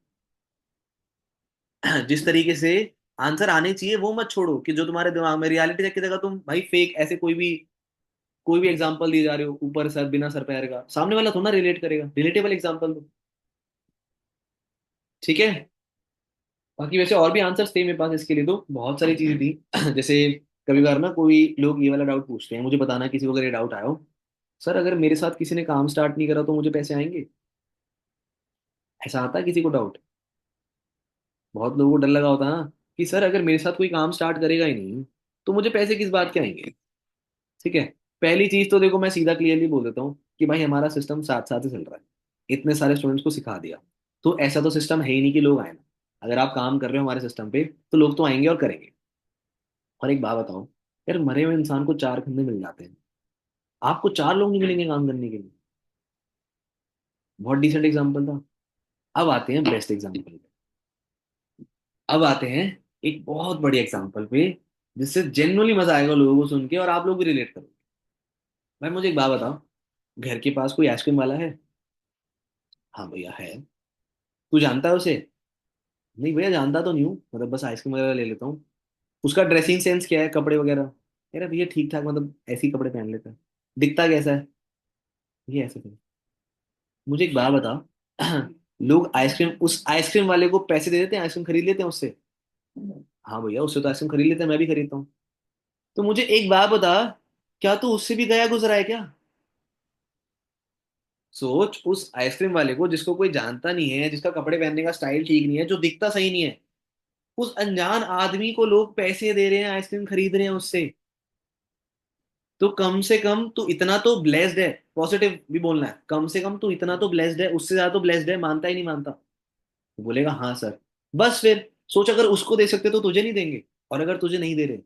जिस तरीके से आंसर आने चाहिए वो मत छोड़ो, कि जो तुम्हारे दिमाग में रियलिटी चेक की जगह तुम भाई फेक ऐसे कोई भी एग्जांपल दिए जा रहे हो ऊपर सर बिना सर पैर का, सामने वाला थोड़ा रिलेट करेगा, रिलेटेबल एग्जांपल दो। ठीक है? बाकी वैसे और भी आंसर्स थे मेरे पास इसके लिए, तो बहुत सारी चीजें थी। जैसे कभी बार ना कोई लोग ये वाला डाउट पूछते हैं, मुझे बताना किसी को अगर ये डाउट आया हो, सर अगर मेरे साथ किसी ने काम स्टार्ट नहीं करा तो मुझे पैसे आएंगे? ऐसा आता है किसी को डाउट? बहुत लोगों को डर लगा होता है ना कि सर अगर मेरे साथ कोई काम स्टार्ट करेगा ही नहीं तो मुझे पैसे किस बात के आएंगे? ठीक है, पहली चीज तो देखो मैं सीधा क्लियरली बोल देता हूँ कि भाई हमारा सिस्टम साथ साथ ही चल रहा है। इतने सारे स्टूडेंट्स को सिखा दिया, तो ऐसा तो सिस्टम है ही नहीं कि लोग आए ना। अगर आप काम कर रहे हो हमारे सिस्टम पे तो लोग तो आएंगे और करेंगे। और एक बात बताओ, यार मरे हुए इंसान को चार कंधे मिल जाते हैं, आपको चार लोग नहीं मिलेंगे काम करने के लिए? बहुत डिसेंट एग्जाम्पल था। अब आते हैं बेस्ट एग्जाम्पल पे। अब आते हैं एक बहुत बड़ी एग्जाम्पल पे, जिससे जेन्युइनली मजा आएगा लोगों को सुन के और आप लोग भी रिलेट करो। भाई मुझे एक बात बताओ, घर के पास कोई आइसक्रीम वाला है? हाँ भैया है। तू जानता है उसे? नहीं भैया जानता तो नहीं हूँ, मतलब बस आइसक्रीम वगैरह ले लेता हूँ। उसका ड्रेसिंग सेंस क्या है, कपड़े वगैरह? अरे भैया ठीक ठाक, मतलब ऐसे ही कपड़े पहन लेता है। दिखता कैसा है? ये ऐसे थे। मुझे एक बात बता, लोग आइसक्रीम, उस आइसक्रीम वाले को पैसे दे देते हैं, आइसक्रीम खरीद लेते हैं उससे? हाँ भैया उससे तो आइसक्रीम खरीद लेते हैं, मैं भी खरीदता हूँ। तो मुझे एक बात बता, क्या तू उससे भी गया गुजरा है क्या? सोच, उस आइसक्रीम वाले को जिसको कोई जानता नहीं है, जिसका कपड़े पहनने का स्टाइल ठीक नहीं है, जो दिखता सही नहीं है, उस अनजान आदमी को लोग पैसे दे रहे हैं, आइसक्रीम खरीद रहे हैं उससे। तो कम से कम तू इतना तो ब्लेस्ड है। पॉजिटिव भी बोलना है, कम से कम तू इतना तो ब्लेस्ड है, उससे ज्यादा तो ब्लेस्ड है। मानता ही नहीं मानता? वो बोलेगा हाँ सर। बस फिर सोच, अगर उसको दे सकते तो तुझे नहीं देंगे? और अगर तुझे नहीं दे रहे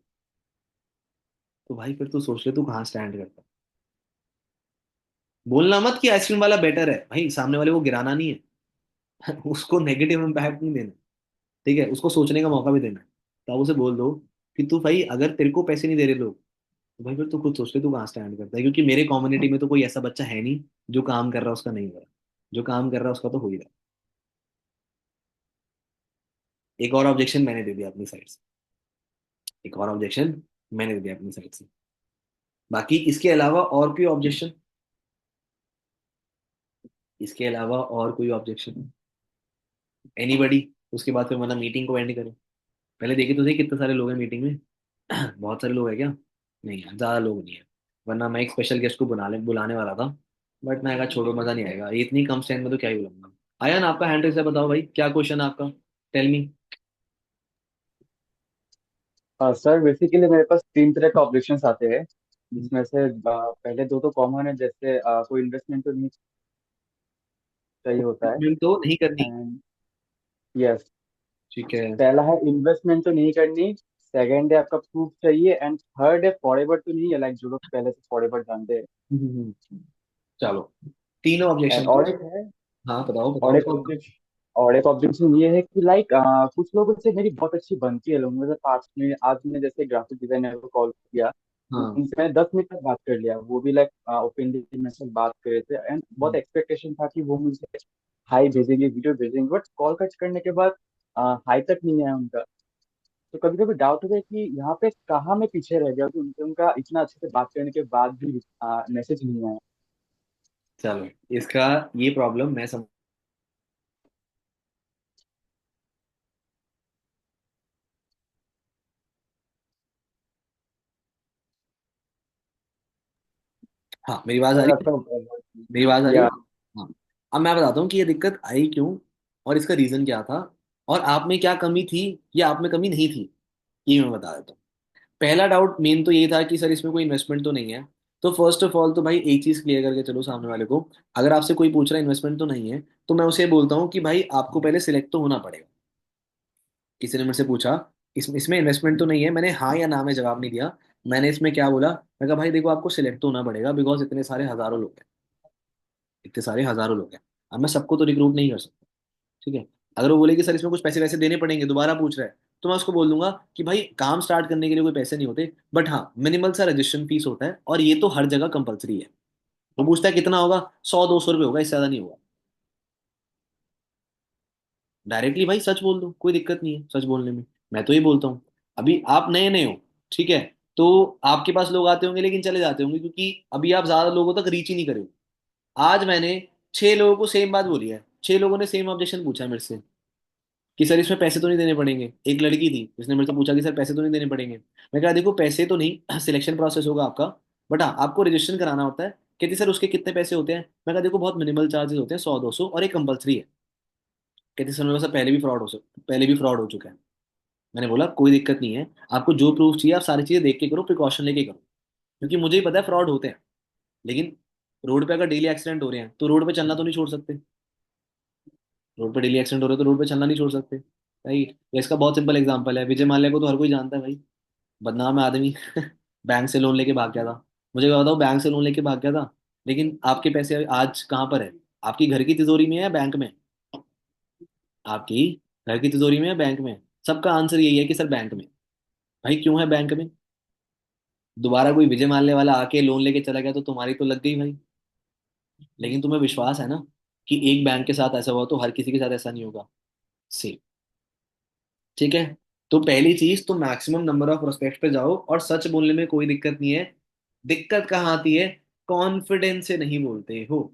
तो भाई फिर तू सोच ले तू कहाँ स्टैंड करता। बोलना मत कि आइसक्रीम वाला बेटर है, भाई सामने वाले को गिराना नहीं है। उसको नेगेटिव इम्पैक्ट नहीं देना। ठीक है, उसको सोचने का मौका भी देना है। तो आप उसे बोल दो कि तू भाई अगर तेरे को पैसे नहीं दे रहे लोग, तो भाई फिर तू खुद सोच ले तू कहाँ स्टैंड करता है, क्योंकि मेरे कम्युनिटी में तो कोई ऐसा बच्चा है नहीं जो काम कर रहा है उसका नहीं हो रहा। जो काम कर रहा है उसका तो हो ही रहा है। एक और ऑब्जेक्शन मैंने दे दिया अपनी साइड से। एक और ऑब्जेक्शन मैंने दे दिया अपनी साइड से। बाकी इसके अलावा और कोई ऑब्जेक्शन? इसके अलावा और कोई ऑब्जेक्शन? एनीबडी? उसके बाद फिर मतलब मीटिंग को एंड करें। पहले देखे तो सही कितने सारे लोग हैं मीटिंग में। बहुत सारे लोग हैं क्या? नहीं यार, ज्यादा लोग नहीं है। वरना मैं एक स्पेशल गेस्ट को बुलाने वाला था, बट मैं कहा छोड़ो, मजा नहीं आएगा ये इतनी कम टाइम में, तो क्या ही बुलाऊंगा। आया ना आपका हैंड रेस है, बताओ भाई क्या क्वेश्चन है आपका? Tell me. सर बेसिकली मेरे पास तीन तरह का ऑब्जेक्शंस आते हैं, जिसमें से पहले दो तो कॉमन है, जैसे कोई इन्वेस्टमेंट तो नहीं चाहिए होता है। तो नहीं करनी। एंड यस, ठीक है। पहला है इन्वेस्टमेंट तो नहीं करनी, सेकंड है आपका प्रूफ चाहिए, एंड थर्ड है फॉरएवर तो नहीं है, लाइक जो लोग पहले से फॉरएवर जानते हैं। चलो, तीनों एंड ऑब्जेक्शन। और एक है, हाँ बताओ और बताओ। एक ऑब्जेक्शन और एक ऑब्जेक्शन ये है कि लाइक कुछ लोगों से मेरी बहुत अच्छी बनती है, लोगों से पास्ट में आज मैंने जैसे ग्राफिक डिजाइनर को कॉल किया, हाँ। उनसे 10 मिनट तक बात कर लिया, वो भी लाइक ओपनली मेरे साथ बात कर रहे थे, एंड बहुत एक्सपेक्टेशन था कि वो मुझे हाई भेजेंगे, वीडियो भेजेंगे, बट कॉल कट करने के बाद हाई तक नहीं आया उनका। तो कभी कभी डाउट होता है कि यहाँ पे कहाँ मैं पीछे रह गया कि उनका इतना अच्छे से बात करने के बाद भी मैसेज नहीं आया। चलो, इसका ये प्रॉब्लम मैं समझ। हाँ, मेरी बात आ सर रही है? आपका मेरी बात आ रही है? या हाँ। अब मैं बताता हूँ कि ये दिक्कत आई क्यों और इसका रीजन क्या था, और आप में क्या कमी थी या आप में कमी नहीं थी, ये मैं बता देता हूँ। पहला डाउट मेन तो ये था कि सर इसमें कोई इन्वेस्टमेंट तो नहीं है। तो फर्स्ट ऑफ ऑल तो भाई एक चीज क्लियर करके चलो सामने वाले को। अगर आपसे कोई पूछ रहा है इन्वेस्टमेंट तो नहीं है, तो मैं उसे बोलता हूँ कि भाई आपको पहले सिलेक्ट तो होना पड़ेगा। किसी ने मुझसे पूछा इसमें इन्वेस्टमेंट तो नहीं है, मैंने हाँ या ना में जवाब नहीं दिया। मैंने इसमें क्या बोला, मैं कहा भाई देखो आपको सिलेक्ट तो होना पड़ेगा, बिकॉज इतने सारे हजारों लोग हैं। इतने सारे हजारों लोग हैं। अब मैं सबको तो रिक्रूट नहीं कर सकता। ठीक है। अगर वो बोले कि सर इसमें कुछ पैसे वैसे देने पड़ेंगे, दोबारा पूछ रहा है, तो मैं उसको बोल दूंगा कि भाई काम स्टार्ट करने के लिए कोई पैसे नहीं होते, बट हाँ मिनिमल सा रजिस्ट्रेशन फीस होता है, और ये तो हर जगह कंपलसरी है। वो पूछता है कितना होगा, 100-200 रुपये होगा, इससे ज्यादा नहीं होगा। डायरेक्टली भाई सच बोल दो, कोई दिक्कत नहीं है सच बोलने में। मैं तो ये बोलता हूँ। अभी आप नए नए हो, ठीक है, तो आपके पास लोग आते होंगे लेकिन चले जाते होंगे, क्योंकि अभी आप ज्यादा लोगों तक रीच ही नहीं करे हो। आज मैंने 6 लोगों को सेम बात बोली है, 6 लोगों ने सेम ऑब्जेक्शन पूछा है मेरे से कि सर इसमें पैसे तो नहीं देने पड़ेंगे। एक लड़की थी जिसने मेरे से पूछा कि सर पैसे तो नहीं देने पड़ेंगे। मैं कहा देखो पैसे तो नहीं, सिलेक्शन प्रोसेस होगा आपका, बट हाँ आपको रजिस्ट्रेशन कराना होता है। कहती सर उसके कितने पैसे होते हैं। मैं कहा देखो बहुत मिनिमल चार्जेस होते हैं, 100-200, और एक कंपलसरी है। कहती सर मेरे साथ पहले भी फ्रॉड हो चुका है। मैंने बोला कोई दिक्कत नहीं है, आपको जो प्रूफ चाहिए आप सारी चीजें देख के करो, प्रिकॉशन लेके करो, क्योंकि मुझे ही पता है फ्रॉड होते हैं। लेकिन रोड पे अगर डेली एक्सीडेंट हो रहे हैं तो रोड पे चलना तो नहीं छोड़ सकते। रोड पे डेली एक्सीडेंट हो रहे हैं तो रोड पे चलना नहीं छोड़ सकते। राइट। इसका बहुत सिंपल एग्जांपल है, विजय माल्या को तो हर कोई जानता है भाई। बदनाम है आदमी। बैंक से लोन लेके भाग गया था। मुझे क्या बताओ, बैंक से लोन लेके भाग गया था, लेकिन आपके पैसे आज कहाँ पर है? आपकी घर की तिजोरी में है या बैंक में? आपकी घर की तिजोरी में है, बैंक में? सबका आंसर यही है कि सर बैंक में। भाई क्यों है बैंक में? दोबारा कोई विजय माल्या वाला आके लोन लेके चला गया तो तुम्हारी तो लग गई भाई। लेकिन तुम्हें विश्वास है ना कि एक बैंक के साथ ऐसा हुआ तो हर किसी के साथ ऐसा नहीं होगा। सेम। ठीक है। तो पहली चीज तो मैक्सिमम नंबर ऑफ प्रोस्पेक्ट पे जाओ, और सच बोलने में कोई दिक्कत नहीं है। दिक्कत कहाँ आती है? कॉन्फिडेंस से नहीं बोलते हो।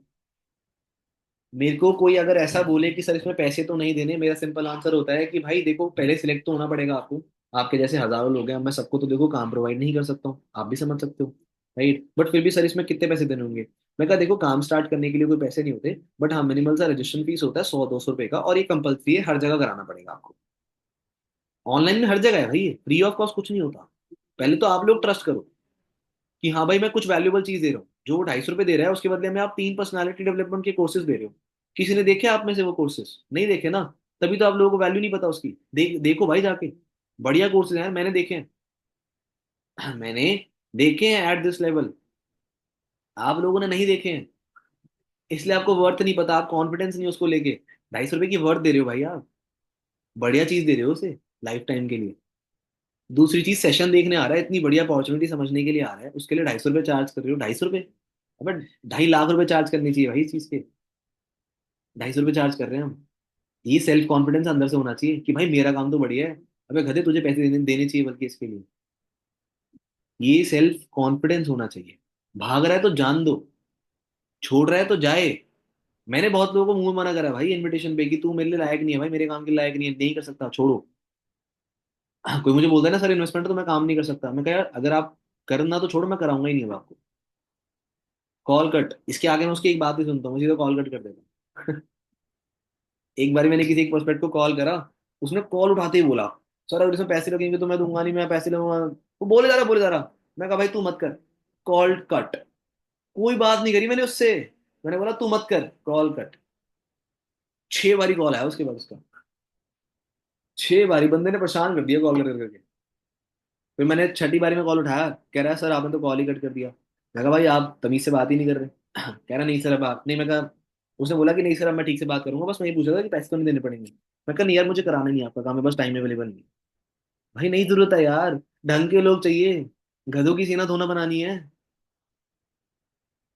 मेरे को कोई अगर ऐसा बोले कि सर इसमें पैसे तो नहीं देने, मेरा सिंपल आंसर होता है कि भाई देखो पहले सिलेक्ट तो होना पड़ेगा आपको। आपके जैसे हजारों लोग हैं, मैं सबको तो देखो काम प्रोवाइड नहीं कर सकता हूँ, आप भी समझ सकते हो। राइट, बट फिर भी सर इसमें कितने पैसे देने होंगे? मैं कहा देखो काम स्टार्ट करने के लिए कोई पैसे नहीं होते, बट हाँ मिनिमल सा रजिस्ट्रेशन फीस होता है 100-200 रुपए का, और ये कंपलसरी है, हर जगह कराना पड़ेगा आपको। ऑनलाइन में हर जगह है भाई, ये फ्री ऑफ कॉस्ट कुछ नहीं होता। पहले तो आप लोग ट्रस्ट करो कि हाँ भाई मैं कुछ वैल्यूएबल चीज दे रहा हूँ। जो 250 रुपये दे रहा है उसके बदले में आप 3 पर्सनालिटी डेवलपमेंट के कोर्सेज दे रहे हो। किसी ने देखे आप में से वो कोर्सेज? नहीं देखे ना। तभी तो आप लोगों को वैल्यू नहीं पता उसकी। देखो भाई जाके, बढ़िया कोर्सेज हैं, मैंने देखे हैं। मैंने देखे हैं एट दिस लेवल। आप लोगों ने नहीं देखे हैं, इसलिए आपको वर्थ नहीं पता, आप कॉन्फिडेंस नहीं उसको लेके। 250 रुपये की वर्थ दे रहे हो भाई आप, बढ़िया चीज दे रहे हो उसे लाइफ टाइम के लिए। दूसरी चीज सेशन देखने आ रहा है, इतनी बढ़िया अपॉर्चुनिटी समझने के लिए आ रहा है, उसके लिए 250 रुपये चार्ज कर रहे हो? 250 रुपये? अबे 2.5 लाख रुपए चार्ज करनी चाहिए भाई इस चीज के। 250 रुपये चार्ज कर रहे हैं हम। ये सेल्फ कॉन्फिडेंस अंदर से होना चाहिए कि भाई मेरा काम तो बढ़िया है। अबे गधे तुझे पैसे देने चाहिए बल्कि इसके लिए। ये सेल्फ कॉन्फिडेंस होना चाहिए। भाग रहा है तो जान दो, छोड़ रहा है तो जाए। मैंने बहुत लोगों को मुंह में मना करा भाई इनविटेशन पे कि तू मेरे लिए लायक नहीं है भाई, मेरे काम के लायक नहीं है, नहीं कर सकता, छोड़ो। कोई मुझे बोलता है ना सर इन्वेस्टमेंट तो मैं काम नहीं कर सकता, मैं कहा यार अगर आप करना तो छोड़ो, मैं कराऊंगा ही नहीं अब आपको। Call cut. इसके आगे मैं उसकी एक बात ही सुनता हूँ, मैं सीधा कॉल कट कर देता हूँ। एक बार मैंने किसी एक प्रोस्पेक्ट को कॉल करा, उसने कॉल उठाते ही बोला सर अगर इसमें पैसे लगेंगे तो मैं दूंगा नहीं, मैं पैसे लूंगा। वो बोले जा रहा। मैं कहा भाई तू मत कर। Call cut. कोई बात नहीं करी मैंने उससे। मैंने बोला तू मत कर, कॉल कट। 6 बारी कॉल आया उसके बाद उसका। 6 बारी बंदे ने परेशान कर दिया कॉल कर करके। फिर मैंने छठी बारी में कॉल उठाया, कह रहा है सर आपने तो कॉल ही कट कर दिया। मैं कहा भाई आप तमीज से बात ही नहीं कर रहे। कह रहा नहीं सर अब आप नहीं, मैं कहा। उसने बोला कि नहीं सर अब मैं ठीक से बात करूंगा, बस मैं ये पूछा था कि पैसे तो नहीं देने पड़ेंगे। मैं कहा नहीं यार मुझे कराना नहीं है आपका काम, है बस टाइम अवेलेबल नहीं है। भाई नहीं जरूरत है यार, ढंग के लोग चाहिए। गधों की सीना थोड़ा बनानी है।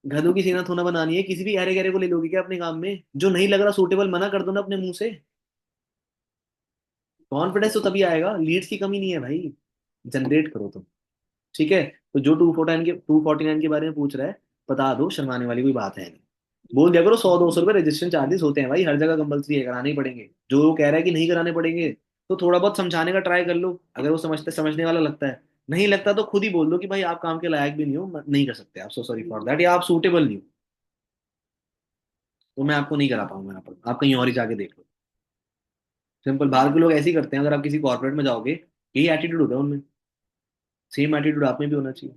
गधों की सीना थोड़ा बनानी है, किसी भी अरे गहरे को ले लोगे क्या अपने काम में? जो नहीं लग रहा सूटेबल मना कर दो ना अपने मुंह से। कॉन्फिडेंस तो तभी आएगा, लीड्स की कमी नहीं है भाई, जनरेट करो तुम। ठीक है। तो जो 249 के बारे में पूछ रहा है, बता दो, शर्माने वाली कोई बात है नहीं। बोल दिया करो 100-200 रुपये रजिस्ट्रेशन चार्जेस होते हैं भाई, हर जगह कंपलसरी है, कराने ही पड़ेंगे। जो वो कह रहा है कि नहीं कराने पड़ेंगे, तो थोड़ा बहुत समझाने का ट्राई कर लो, अगर वो समझने वाला लगता है। नहीं लगता तो खुद ही बोल दो कि भाई आप काम के लायक भी नहीं हो, नहीं कर सकते आप, सो सॉरी फॉर दैट, या आप सूटेबल नहीं हो, तो मैं आपको नहीं करा पाऊंगा यहाँ पर, आप कहीं और ही जाके देख लो। सिंपल, बाहर के लोग ऐसे ही करते हैं, अगर आप किसी कॉर्पोरेट में जाओगे, यही एटीट्यूड होता है उनमें, सेम एटीट्यूड आप में भी होना चाहिए।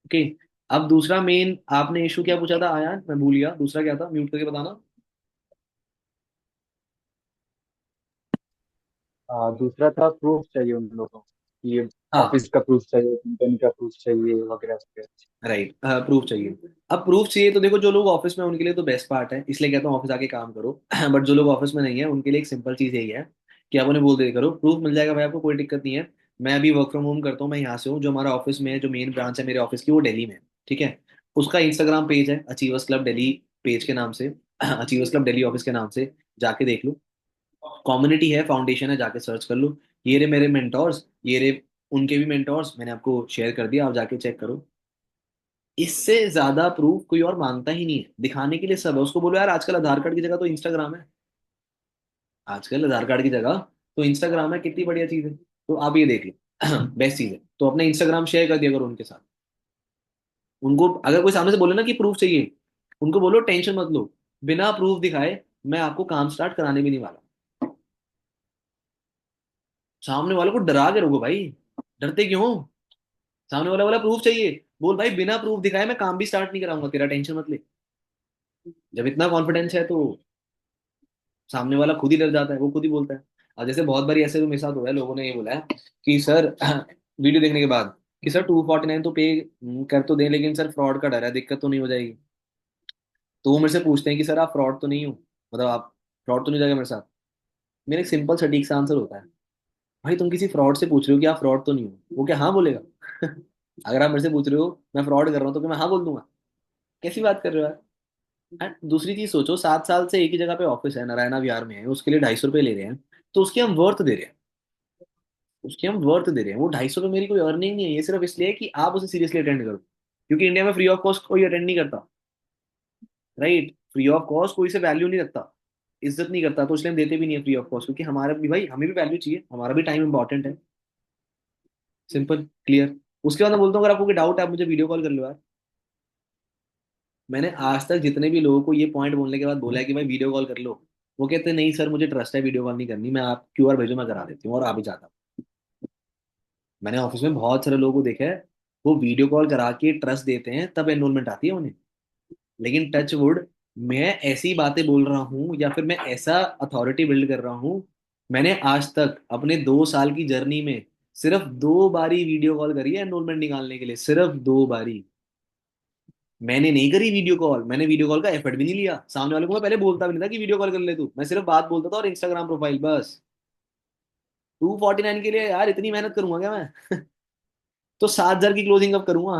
ओके। अब दूसरा मेन आपने इशू क्या पूछा था आयान, मैं भूल गया, दूसरा क्या था, म्यूट करके बताना। दूसरा था प्रूफ चाहिए उन लोगों को, कि हाँ, ऑफिस का प्रूफ चाहिए, कंपनी का प्रूफ चाहिए, वगैरह वगैरह। राइट, प्रूफ चाहिए। अब प्रूफ चाहिए तो देखो, जो लोग ऑफिस में हैं, उनके लिए तो बेस्ट पार्ट है, इसलिए कहता हूँ ऑफिस आके काम करो। बट जो लोग ऑफिस में नहीं है, उनके लिए एक सिंपल चीज यही है कि आप उन्हें बोल दे करो, प्रूफ मिल जाएगा भाई, आपको कोई दिक्कत नहीं है। मैं अभी वर्क फ्रॉम होम करता हूँ, मैं यहाँ से हूँ, जो हमारा ऑफिस में है, जो मेन ब्रांच है मेरे ऑफिस की, वो दिल्ली में है। ठीक है। उसका इंस्टाग्राम पेज है अचीवर्स क्लब दिल्ली पेज के नाम से, अचीवर्स क्लब दिल्ली ऑफिस के नाम से, जाके देख लो। कम्युनिटी है, फाउंडेशन है, जाके सर्च कर लो। ये रे मेरे मेंटोर्स, ये रे उनके भी मेंटोर्स, मैंने आपको शेयर कर दिया, आप जाके चेक करो। इससे ज्यादा प्रूफ कोई और मांगता ही नहीं है, दिखाने के लिए सब है। उसको बोलो यार आजकल आधार कार्ड की जगह तो इंस्टाग्राम है, आजकल आधार कार्ड की जगह तो इंस्टाग्राम है, कितनी बढ़िया चीज है। तो आप ये देख लो, बेस्ट चीज है, तो अपना इंस्टाग्राम शेयर कर दिया करो उनके साथ। उनको अगर कोई सामने से बोले ना कि प्रूफ चाहिए, उनको बोलो टेंशन मत लो, बिना प्रूफ दिखाए मैं आपको काम स्टार्ट कराने भी नहीं वाला। सामने वाले को डरा के रखो भाई, डरते क्यों हो? सामने वाला वाला प्रूफ चाहिए, बोल भाई बिना प्रूफ दिखाए मैं काम भी स्टार्ट नहीं कराऊंगा तेरा, टेंशन मत ले। जब इतना कॉन्फिडेंस है तो सामने वाला खुद ही डर जाता है, वो खुद ही बोलता है। और जैसे बहुत बारी ऐसे तो मेरे साथ हुआ है, लोगों ने ये बोला है कि सर वीडियो देखने के बाद कि सर 249 तो पे कर तो दें, लेकिन सर फ्रॉड का डर है, दिक्कत तो नहीं हो जाएगी? तो वो मेरे से पूछते हैं कि सर आप फ्रॉड तो नहीं हो, मतलब आप फ्रॉड तो नहीं हो जाएगा मेरे साथ? मेरा एक सिंपल सटीक सा आंसर होता है, भाई तुम किसी फ्रॉड से पूछ रहे हो कि आप फ्रॉड तो नहीं हो, वो क्या हाँ बोलेगा? अगर आप मेरे से पूछ रहे हो मैं फ्रॉड कर रहा हूँ, तो क्या मैं हाँ बोल दूंगा? कैसी बात कर रहे हो यार? एंड दूसरी चीज सोचो, 7 साल से एक ही जगह पे ऑफिस है, नारायणा विहार में है, उसके लिए 250 रुपये ले रहे हैं, तो उसके हम वर्थ दे रहे हैं, उसके हम वर्थ दे रहे हैं। वो 250 रुपये मेरी कोई अर्निंग नहीं है, ये सिर्फ इसलिए है कि आप उसे सीरियसली अटेंड करो, क्योंकि इंडिया में फ्री ऑफ कॉस्ट कोई अटेंड नहीं करता। राइट, फ्री ऑफ कॉस्ट कोई से वैल्यू नहीं रखता, इज्जत नहीं करता, तो इसलिए हम देते भी नहीं है फ्री ऑफ कॉस्ट, क्योंकि हमारा भी भाई, हमें भी वैल्यू चाहिए, हमारा भी टाइम इंपॉर्टेंट है। Simple, clear. उसके बाद मैं बोलता हूँ अगर आपको कोई डाउट है, आप मुझे वीडियो कॉल कर लो यार। मैंने आज तक जितने भी लोगों को ये पॉइंट बोलने के बाद बोला है कि भाई वीडियो कॉल कर लो, वो कहते हैं नहीं सर मुझे ट्रस्ट है, वीडियो कॉल नहीं करनी, मैं आप क्यूआर भेजो मैं करा देती हूँ, और आ भी जाता हूँ। मैंने ऑफिस में बहुत सारे लोगों को देखा है, वो वीडियो कॉल करा के ट्रस्ट देते हैं, तब एनरोलमेंट आती है उन्हें। लेकिन टच वुड, मैं ऐसी बातें बोल रहा हूँ या फिर मैं ऐसा अथॉरिटी बिल्ड कर रहा हूँ, मैंने आज तक अपने 2 साल की जर्नी में सिर्फ 2 बारी वीडियो कॉल करी है एनरोलमेंट निकालने के लिए, सिर्फ 2 बारी। मैंने नहीं करी वीडियो कॉल, मैंने वीडियो कॉल का एफर्ट भी नहीं लिया, सामने वाले को मैं पहले बोलता भी नहीं था कि वीडियो कॉल कर ले तू, मैं सिर्फ बात बोलता था और इंस्टाग्राम प्रोफाइल बस। 249 के लिए यार इतनी मेहनत करूंगा क्या मैं? तो 7,000 की क्लोजिंग कब करूंगा?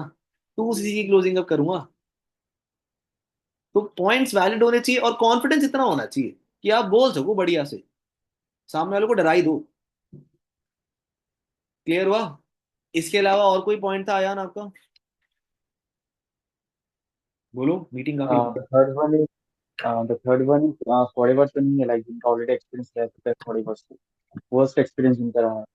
2 CC की क्लोजिंग कब करूंगा? तो पॉइंट्स वैलिड होने चाहिए और कॉन्फिडेंस इतना होना चाहिए कि आप बोल सको बढ़िया से, सामने वाले को डरा ही दो। क्लियर हुआ? इसके अलावा और कोई पॉइंट था आयान आपका? बोलो, मीटिंग काफी लंबी। The third one is the third one is forever तो नहीं है, लाइक जिनका ऑलरेडी एक्सपीरियंस रह चुका है फॉरएवर से, वर्स्ट एक्सपीरियंस जिनका रहा है।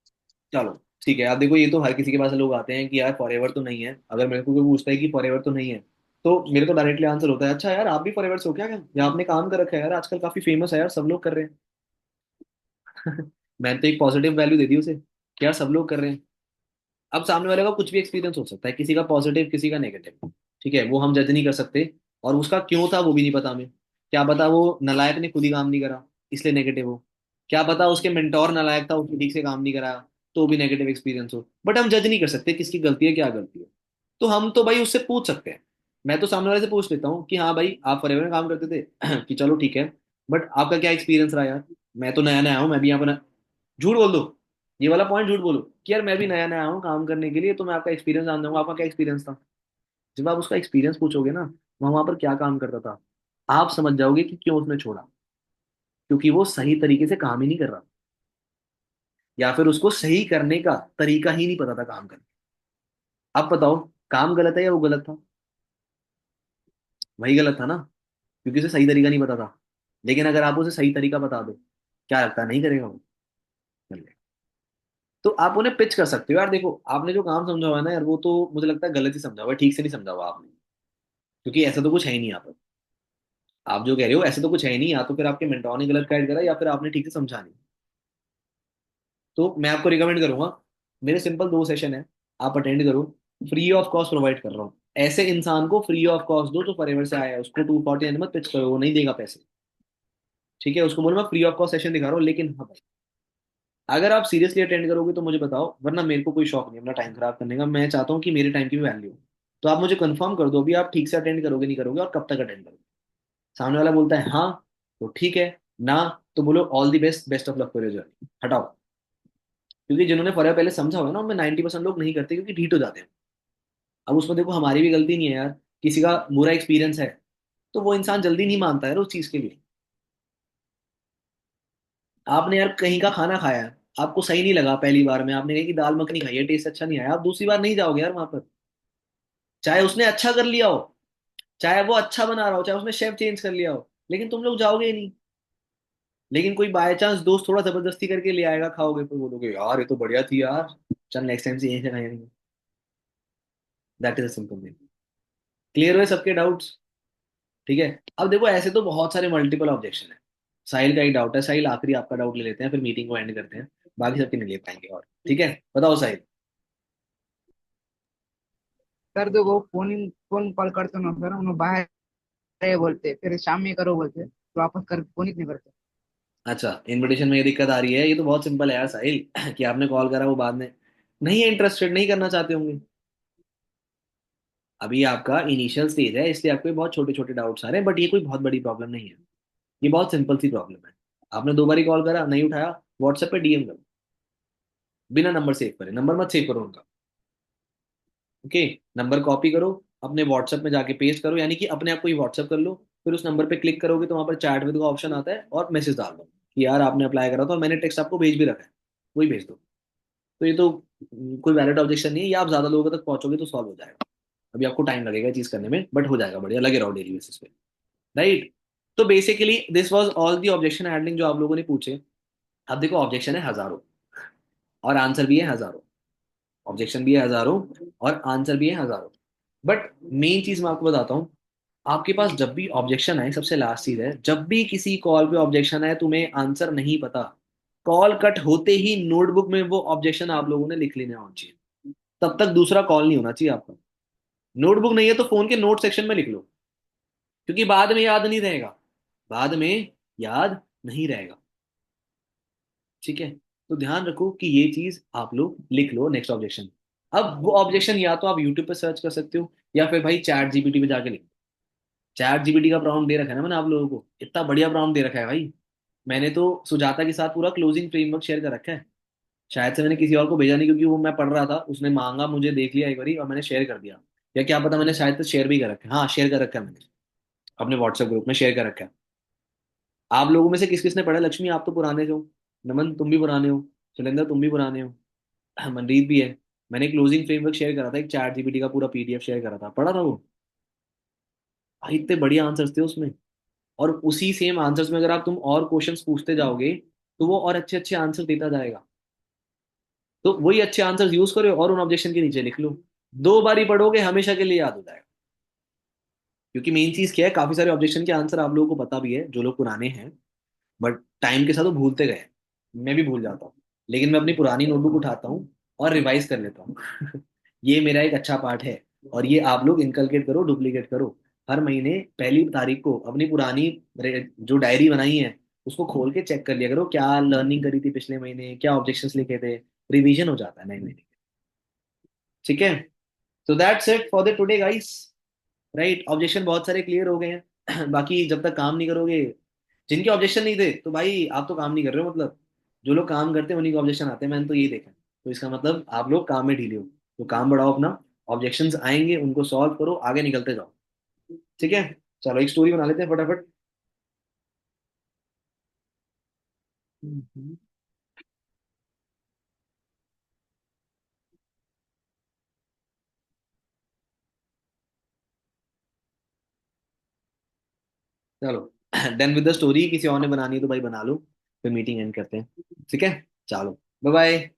चलो ठीक है, आप देखो, ये तो हर किसी के पास लोग आते हैं कि यार फॉरएवर तो नहीं है, अगर मेरे को कोई पूछता है कि फॉरएवर तो नहीं है, तो मेरे तो डायरेक्टली आंसर होता है, अच्छा यार आप भी फॉरएवर से हो क्या, या आपने काम कर रखा है यार, आजकल काफी फेमस है यार, सब लोग कर रहे हैं। मैंने तो एक पॉजिटिव वैल्यू दे दी उसे कि यार सब लोग कर रहे हैं। अब सामने वाले का कुछ भी एक्सपीरियंस हो सकता है, किसी का पॉजिटिव किसी का नेगेटिव, ठीक है, वो हम जज नहीं कर सकते, और उसका क्यों था वो भी नहीं पता हमें। क्या पता वो नलायक ने खुद ही काम नहीं करा इसलिए नेगेटिव हो, क्या पता उसके मेंटोर नलायक था, उसने ठीक से काम नहीं कराया, तो भी नेगेटिव एक्सपीरियंस हो। बट हम जज नहीं कर सकते किसकी गलती है क्या गलती है। तो हम तो भाई उससे पूछ सकते हैं, मैं तो सामने वाले से पूछ लेता हूँ कि हाँ भाई आप फॉरएवर में काम करते थे, कि चलो ठीक है, बट आपका क्या एक्सपीरियंस रहा यार, मैं तो नया नया हूँ, मैं भी यहाँ पर झूठ बोल दो, ये वाला पॉइंट झूठ बोलो कि यार मैं भी नया नया हूँ काम करने के लिए, तो मैं आपका एक्सपीरियंस जान जाऊंगा, आपका क्या एक्सपीरियंस था। जब आप उसका एक्सपीरियंस पूछोगे ना, वहां पर क्या काम करता था, आप समझ जाओगे कि क्यों उसने छोड़ा। क्योंकि वो सही तरीके से काम ही नहीं कर रहा, या फिर उसको सही करने का तरीका ही नहीं पता था काम करने। अब बताओ, काम गलत है या वो गलत था? वही गलत था ना, क्योंकि उसे सही तरीका नहीं पता था। लेकिन अगर आप उसे सही तरीका बता दो, क्या लगता है नहीं करेगा वो? कर लेगा। तो आप उन्हें पिच कर सकते हो, यार देखो आपने जो काम समझा हुआ है ना यार, वो तो मुझे लगता है गलत ही समझा हुआ है, ठीक से नहीं समझा हुआ आपने। क्योंकि ऐसा तो कुछ है ही नहीं यहाँ पर। आप जो कह रहे हो ऐसे तो कुछ है ही नहीं, या तो फिर आपके मेंटोर ने गलत गाइड करा या फिर आपने ठीक से समझा नहीं। तो मैं आपको रिकमेंड करूंगा, मेरे सिंपल 2 सेशन है, आप अटेंड करो। फ्री ऑफ कॉस्ट प्रोवाइड कर रहा हूँ। ऐसे इंसान को फ्री ऑफ कॉस्ट दो जो फॉरएवर से आया है, उसको 249 मत पिच करो, वो नहीं देगा पैसे। ठीक है, उसको बोलो मैं फ्री ऑफ कॉस्ट सेशन दिखा रहा हूँ, लेकिन हाँ भाई, अगर आप सीरियसली अटेंड करोगे तो मुझे बताओ, वरना मेरे को कोई शौक नहीं अपना टाइम खराब करने का। मैं चाहता हूँ कि मेरे टाइम की भी वैल्यू हो। तो आप मुझे कंफर्म कर दो अभी, आप ठीक से अटेंड करोगे नहीं करोगे, और कब तक अटेंड करोगे। सामने वाला बोलता है हाँ तो ठीक है, ना तो बोलो all the best, best of luck for your journey, हटाओ। क्योंकि जिन्होंने फॉरएवर पहले समझा हुआ है ना, उनमें 90% लोग नहीं करते क्योंकि ढीठ हो जाते हैं। अब उसमें देखो हमारी भी गलती नहीं है यार, किसी का बुरा एक्सपीरियंस है तो वो इंसान जल्दी नहीं मानता है उस चीज के लिए। आपने यार कहीं का खाना खाया है, आपको सही नहीं लगा, पहली बार में आपने कहा कि दाल मखनी खाई है, टेस्ट अच्छा नहीं आया, आप दूसरी बार नहीं जाओगे यार वहां पर। चाहे उसने अच्छा कर लिया हो, चाहे वो अच्छा बना रहा हो, चाहे उसने शेफ चेंज कर लिया हो, लेकिन तुम लोग जाओगे ही नहीं। लेकिन कोई बाय चांस दोस्त थोड़ा जबरदस्ती करके ले आएगा, खाओगे तो बोलोगे यार ये तो बढ़िया थी यार, चल नेक्स्ट टाइम से यहीं से खाएंगे। That is a simple thing. Clear हुए सबके डाउट्स? ठीक है। अब देखो ऐसे तो बहुत सारे मल्टीपल ऑब्जेक्शन है। साहिल का ही डाउट है, साहिल आखिरी आपका डाउट ले लेते हैं, फिर मीटिंग को एंड करते हैं। बाकी सबके नहीं ले पाएंगे और, ठीक है, बताओ साहिल। सर देखो फोन कॉल करते ना सर, उन्होंने बाहर है बोलते, फिर शाम में करो बोलते, तो वापस कर फोन ही नहीं करते। अच्छा, इनविटेशन में ये दिक्कत आ रही है, ये तो बहुत सिंपल है यार साहिल कि आपने कॉल करा वो बाद में नहीं है इंटरेस्टेड, नहीं करना चाहते होंगे। अभी आपका इनिशियल स्टेज है, इसलिए आपको ये बहुत छोटे छोटे डाउट्स आ रहे हैं, बट ये कोई बहुत बड़ी प्रॉब्लम नहीं है। ये बहुत सिंपल सी प्रॉब्लम है। आपने 2 बार ही कॉल करा नहीं उठाया, व्हाट्सएप पे डीएम करो, बिना नंबर सेव करे, नंबर मत सेव करो उनका। ओके, नंबर कॉपी करो, अपने व्हाट्सएप में जाके पेस्ट करो, यानी कि अपने आप को ही व्हाट्सएप कर लो। फिर उस नंबर पे क्लिक करोगे तो वहां पर चैट विद का ऑप्शन आता है, और मैसेज डाल दो कि यार आपने अप्लाई करा था और मैंने टेक्स्ट आपको भेज भी रखा है, वही भेज दो। तो ये तो कोई वैलिड ऑब्जेक्शन नहीं है, ये आप ज्यादा लोगों तक पहुंचोगे तो सॉल्व हो जाएगा। अभी आपको टाइम लगेगा चीज करने में, बट हो जाएगा बढ़िया, लगे रहो डेली बेसिस पे। राइट। तो basically this was all the objection handling जो आप लोगों ने पूछे। अब देखो ऑब्जेक्शन है हजारों, और आंसर भी है हजारों। ऑब्जेक्शन भी है हजारों, और आंसर भी है हजारों। बट मेन चीज मैं आपको बताता हूँ, आपके पास जब भी ऑब्जेक्शन आए, सबसे लास्ट चीज है, जब भी किसी कॉल पे ऑब्जेक्शन आए, तुम्हें आंसर नहीं पता, कॉल कट होते ही नोटबुक में वो ऑब्जेक्शन आप लोगों ने लिख लेना होना चाहिए। तब तक दूसरा कॉल नहीं होना चाहिए आपका। नोटबुक नहीं है तो फोन के नोट सेक्शन में लिख लो, क्योंकि बाद में याद नहीं रहेगा, बाद में याद नहीं रहेगा। ठीक है, तो ध्यान रखो कि ये चीज आप लोग लिख लो नेक्स्ट ऑब्जेक्शन। अब वो ऑब्जेक्शन या तो आप यूट्यूब पे सर्च कर सकते हो, या फिर भाई चैट जीपीटी पे जाके लिखो। चैट जीपीटी का प्रॉम्प्ट दे रखा है ना मैंने आप लोगों को, इतना बढ़िया प्रॉम्प्ट दे रखा है भाई। मैंने तो सुजाता के साथ पूरा क्लोजिंग फ्रेमवर्क शेयर कर रखा है। शायद से मैंने किसी और को भेजा नहीं, क्योंकि वो मैं पढ़ रहा था, उसने मांगा, मुझे देख लिया एक बारी और मैंने शेयर कर दिया। या क्या पता मैंने शायद से शेयर भी कर रखा है, हाँ शेयर कर रखा है मैंने, अपने व्हाट्सएप ग्रुप में शेयर कर रखा है। आप लोगों में से किस किस ने पढ़ा? लक्ष्मी आप तो पुराने हो, नमन तुम भी पुराने हो, शैलेंद्र तुम भी पुराने हो, मनरीत भी है। मैंने क्लोजिंग फ्रेमवर्क शेयर करा था, एक चैट जीपीटी का पूरा पीडीएफ शेयर करा था, पढ़ा था वो। भाई इतने बढ़िया आंसर्स थे उसमें। और उसी सेम आंसर्स में अगर आप तुम और क्वेश्चंस पूछते जाओगे, तो वो और अच्छे अच्छे आंसर देता जाएगा। तो वही अच्छे आंसर्स यूज करो और उन ऑब्जेक्शन के नीचे लिख लो। 2 बार ही पढ़ोगे, हमेशा के लिए याद हो जाएगा। क्योंकि मेन चीज क्या है, काफी सारे ऑब्जेक्शन के आंसर आप लोगों को पता भी है, जो लोग पुराने हैं, बट टाइम के साथ वो भूलते गए। मैं भी भूल जाता हूँ, लेकिन मैं अपनी पुरानी नोटबुक उठाता हूँ और रिवाइज कर लेता हूँ ये मेरा एक अच्छा पार्ट है। और ये आप लोग इनकलकेट करो, डुप्लीकेट करो। हर महीने पहली तारीख को अपनी पुरानी जो डायरी बनाई है, उसको खोल के चेक कर लिया करो, क्या लर्निंग करी थी पिछले महीने, क्या ऑब्जेक्शंस लिखे थे। रिवीजन हो जाता है नए महीने। ठीक है, तो that's it for the today guys. Right, objection बहुत सारे क्लियर हो गए हैं बाकी जब तक काम नहीं करोगे, जिनके ऑब्जेक्शन नहीं थे तो भाई आप तो काम नहीं कर रहे हो मतलब। जो लोग काम करते हैं उन्हीं को ऑब्जेक्शन आते हैं, मैंने तो यही देखा है। तो इसका मतलब आप लोग काम में ढीले हो, तो काम बढ़ाओ अपना, ऑब्जेक्शंस आएंगे उनको सॉल्व करो, आगे निकलते जाओ। ठीक है, चलो एक स्टोरी बना लेते हैं फटाफट। हम्म। चलो डन विद द स्टोरी। किसी और ने बनानी है तो भाई बना लो, फिर मीटिंग एंड करते हैं। ठीक है, चलो बाय बाय।